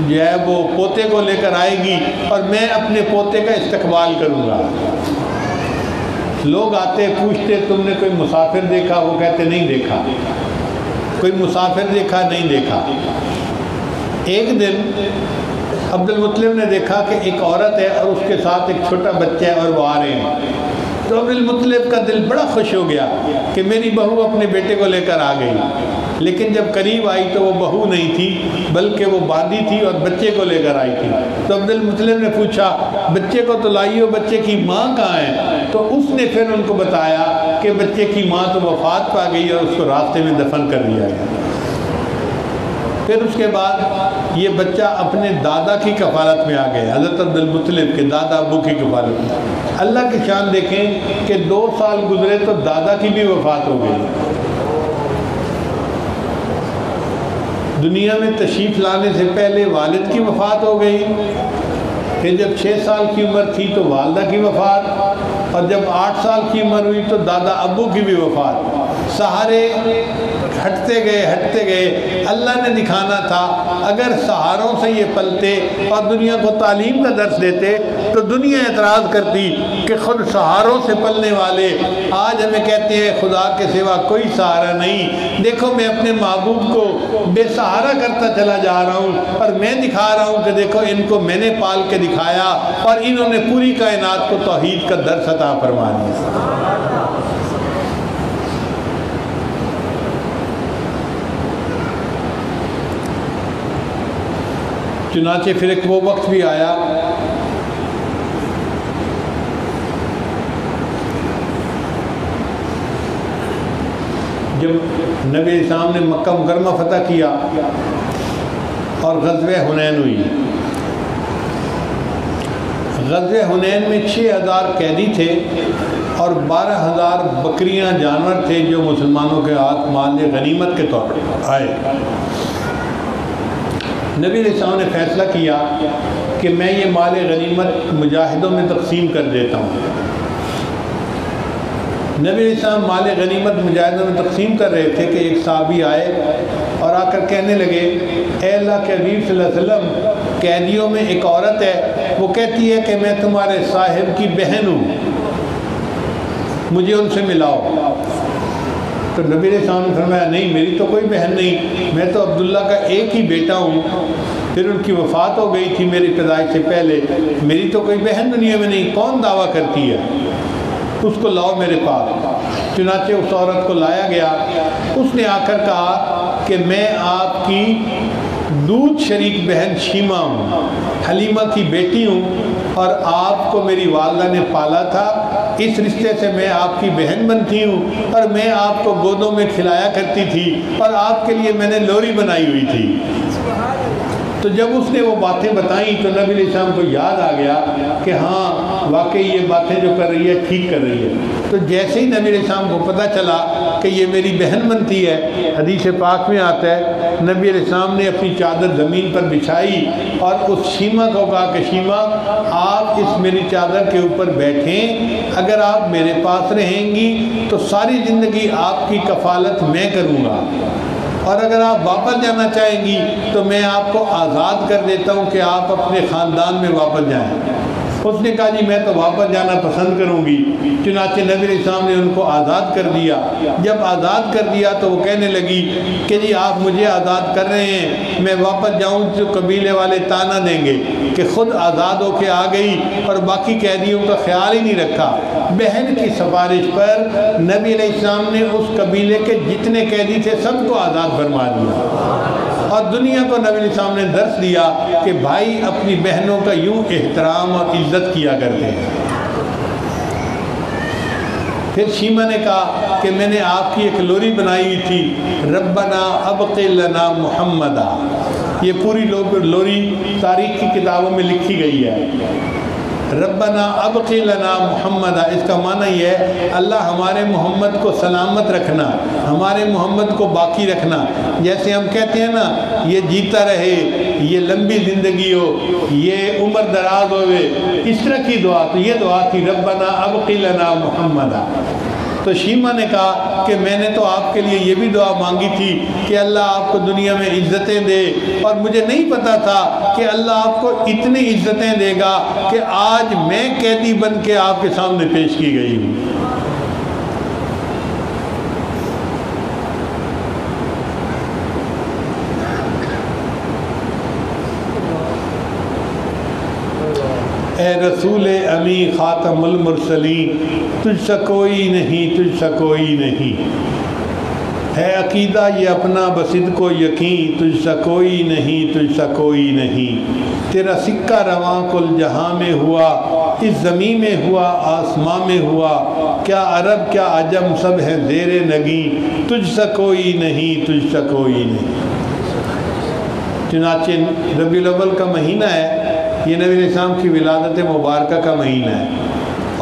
جو ہے وہ پوتے کو لے کر آئے گی اور میں اپنے پوتے کا استقبال کروں گا۔ لوگ آتے پوچھتے تم نے کوئی مسافر دیکھا؟ وہ کہتے نہیں دیکھا۔ کوئی مسافر دیکھا؟ نہیں دیکھا۔ ایک دن عبد المطلب نے دیکھا کہ ایک عورت ہے اور اس کے ساتھ ایک چھوٹا بچہ ہے اور وہ آ رہے ہیں، تو عبد المطلب کا دل بڑا خوش ہو گیا کہ میری بہو اپنے بیٹے کو لے کر آ گئی۔ لیکن جب قریب آئی تو وہ بہو نہیں تھی بلکہ وہ باندی تھی اور بچے کو لے کر آئی تھی۔ تو عبد المطلب نے پوچھا بچے کو تو لائی ہو، بچے کی ماں کہاں ہے؟ تو اس نے پھر ان کو بتایا کہ بچے کی ماں تو وفات پا گئی اور اس کو راستے میں دفن کر دیا گیا۔ پھر اس کے بعد یہ بچہ اپنے دادا کی کفالت میں آ گئے، حضرت عبد المطلب کے دادا ابو کی کفالت میں۔ اللہ کی شان دیکھیں کہ 2 سال گزرے تو دادا کی بھی وفات ہو گئی۔ دنیا میں تشریف لانے سے پہلے والد کی وفات ہو گئی، پھر جب 6 سال کی عمر تھی تو والدہ کی وفات، اور جب 8 سال کی عمر ہوئی تو دادا ابو کی بھی وفات۔ سہارے ہٹتے گئے۔ اللہ نے دکھانا تھا اگر سہاروں سے یہ پلتے اور دنیا کو تعلیم کا درس دیتے تو دنیا اعتراض کرتی کہ خود سہاروں سے پلنے والے آج ہمیں کہتے ہیں خدا کے سوا کوئی سہارا نہیں۔ دیکھو میں اپنے محبوب کو بے سہارا کرتا چلا جا رہا ہوں اور میں دکھا رہا ہوں کہ دیکھو ان کو میں نے پال کے دکھایا اور انہوں نے پوری کائنات کو توحید کا درس عطا فرما دیا۔ چنانچہ پھر ایک وہ وقت بھی آیا جب نبی اسلام نے مکہ مکرمہ فتح کیا اور غزوہ حنین ہوئی۔ غزوہ حنین میں 6000 قیدی تھے اور 12000 بکریاں جانور تھے جو مسلمانوں کے ہاتھ مال غنیمت کے طور پر آئے۔ نبی علیہ السلام نے فیصلہ کیا کہ میں یہ مال غنیمت مجاہدوں میں تقسیم کر دیتا ہوں۔ نبی علیہ السلام مال غنیمت مجاہدوں میں تقسیم کر رہے تھے کہ ایک صحابی آئے اور آ کر کہنے لگے اے اللہ کے حبیب صلی اللہ علیہ وسلم، قیدیوں میں ایک عورت ہے، وہ کہتی ہے کہ میں تمہارے صاحب کی بہن ہوں، مجھے ان سے ملاؤ۔ تو نبی علیہ السلام نے فرمایا نہیں، میری تو کوئی بہن نہیں، میں تو عبداللہ کا ایک ہی بیٹا ہوں، پھر ان کی وفات ہو گئی تھی میری پیدائش سے پہلے، میری تو کوئی بہن دنیا میں نہیں، کون دعویٰ کرتی ہے؟ اس کو لاؤ میرے پاس۔ چنانچہ اس عورت کو لایا گیا، اس نے آ کر کہا کہ میں آپ کی دودھ شریک بہن شیمہ ہوں، حلیمہ کی بیٹی ہوں، اور آپ کو میری والدہ نے پالا تھا، اس رشتے سے میں آپ کی بہن بنتی ہوں، اور میں آپ کو گودوں میں کھلایا کرتی تھی، اور آپ کے لیے میں نے لوری بنائی ہوئی تھی۔ تو جب اس نے وہ باتیں بتائیں تو نبی علیہ السلام کو یاد آ گیا کہ ہاں واقعی یہ باتیں جو کر رہی ہے ٹھیک کر رہی ہے۔ تو جیسے ہی نبی علیہ السلام کو پتہ چلا کہ یہ میری بہن بنتی ہے، حدیث پاک میں آتا ہے نبی علیہ السلام نے اپنی چادر زمین پر بچھائی اور اس شیمہ کو کہا کہ شیمہ آپ اس میری چادر کے اوپر بیٹھیں، اگر آپ میرے پاس رہیں گی تو ساری زندگی آپ کی کفالت میں کروں گا، اور اگر آپ واپس جانا چاہیں گی تو میں آپ کو آزاد کر دیتا ہوں کہ آپ اپنے خاندان میں واپس جائیں۔ اس نے کہا جی میں تو واپس جانا پسند کروں گی۔ چنانچہ نبی علیہ السلام نے ان کو آزاد کر دیا۔ جب آزاد کر دیا تو وہ کہنے لگی کہ جی آپ مجھے آزاد کر رہے ہیں، میں واپس جاؤں تو قبیلے والے تانا دیں گے کہ خود آزاد ہو کے آ گئی اور باقی قیدیوں کا خیال ہی نہیں رکھا۔ بہن کی سفارش پر نبی علیہ السلام نے اس قبیلے کے جتنے قیدی تھے سب کو آزاد فرما دیا، اور دنیا کو نبی علیہ السلام نے درس دیا کہ بھائی اپنی بہنوں کا یوں احترام اور عزت کیا کرتے ہیں۔ پھر شیمہ نے کہا کہ میں نے آپ کی ایک لوری بنائی ہوئی تھی، ربنا ابق لنا محمدا۔ یہ پوری لوری تاریخ کی کتابوں میں لکھی گئی ہے، ربنا ابق لنا محمد۔ اس کا معنی یہ ہے اللہ ہمارے محمد کو سلامت رکھنا، ہمارے محمد کو باقی رکھنا۔ جیسے ہم کہتے ہیں نا یہ جیتا رہے، یہ لمبی زندگی ہو، یہ عمر دراز ہوئے، اس طرح کی دعا۔ تو یہ دعا تھی ربنا ابق لنا محمد۔ تو شیمہ نے کہا کہ میں نے تو آپ کے لیے یہ بھی دعا مانگی تھی کہ اللہ آپ کو دنیا میں عزتیں دے، اور مجھے نہیں پتا تھا کہ اللہ آپ کو اتنی عزتیں دے گا کہ آج میں قیدی بن کے آپ کے سامنے پیش کی گئی ہوں۔ اے رسول امی خاتم المرسلین، تجھ سا کوئی نہیں، تجھ سا کوئی نہیں، ہے عقیدہ یہ اپنا بصدق و یقین، تجھ سا کوئی نہیں، تجھ سا کوئی نہیں، تیرا سکہ رواں کل جہاں میں ہوا، اس زمین میں ہوا، آسمان میں ہوا، کیا عرب کیا عجم سب ہے زیر نگیں، تجھ سا کوئی نہیں، تجھ سا کوئی نہیں۔ چنانچہ ربیع الاول کا مہینہ ہے، یہ نبی علیہ السلام کی ولادت مبارکہ کا مہینہ ہے،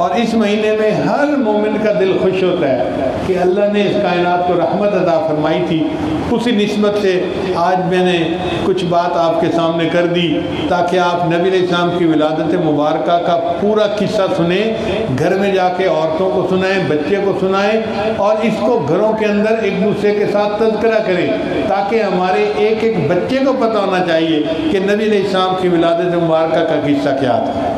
اور اس مہینے میں ہر مومن کا دل خوش ہوتا ہے کہ اللہ نے اس کائنات کو رحمت عطا فرمائی تھی۔ اسی نسبت سے آج میں نے کچھ بات آپ کے سامنے کر دی تاکہ آپ نبی علیہ السلام کی ولادت مبارکہ کا پورا قصہ سنیں، گھر میں جا کے عورتوں کو سنائیں، بچے کو سنائیں، اور اس کو گھروں کے اندر ایک دوسرے کے ساتھ تذکرہ کریں تاکہ ہمارے ایک ایک بچے کو پتہ ہونا چاہیے کہ نبی علیہ السلام کی ولادت مبارکہ کا قصہ کیا تھا۔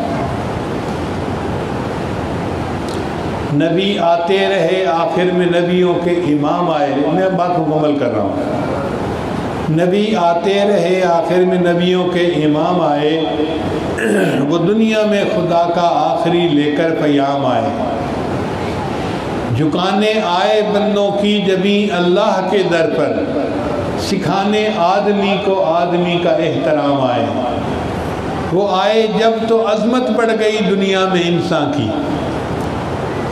نبی آتے رہے، آخر میں نبیوں کے امام آئے۔ میں بات مکمل کر رہا ہوں۔ نبی آتے رہے، آخر میں نبیوں کے امام آئے، وہ دنیا میں خدا کا آخری لے کر پیام آئے، جھکانے آئے بندوں کی جبیں اللہ کے در پر، سکھانے آدمی کو آدمی کا احترام آئے۔ وہ آئے جب تو عظمت بڑھ گئی دنیا میں انسان کی،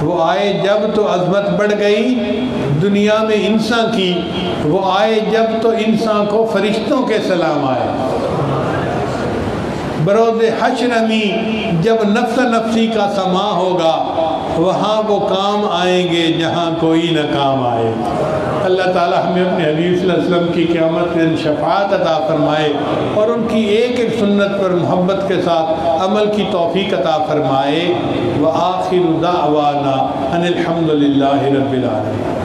وہ آئے جب تو عظمت بڑھ گئی دنیا میں انسان کی، وہ آئے جب تو انسان کو فرشتوں کے سلام آئے۔ بروز حشر میں جب نفس نفسی کا سما ہوگا وہاں وہ کام آئیں گے جہاں کوئی نہ کام آئے۔ اللہ تعالی ہمیں اپنے حبیب صلی اللہ علیہ وسلم کی قیامت میں شفاعت عطا فرمائے اور ان کی ایک ایک سنت پر محبت کے ساتھ عمل کی توفیق عطا فرمائے۔ وآخر دعوانا ان الحمد للہ رب العالمین۔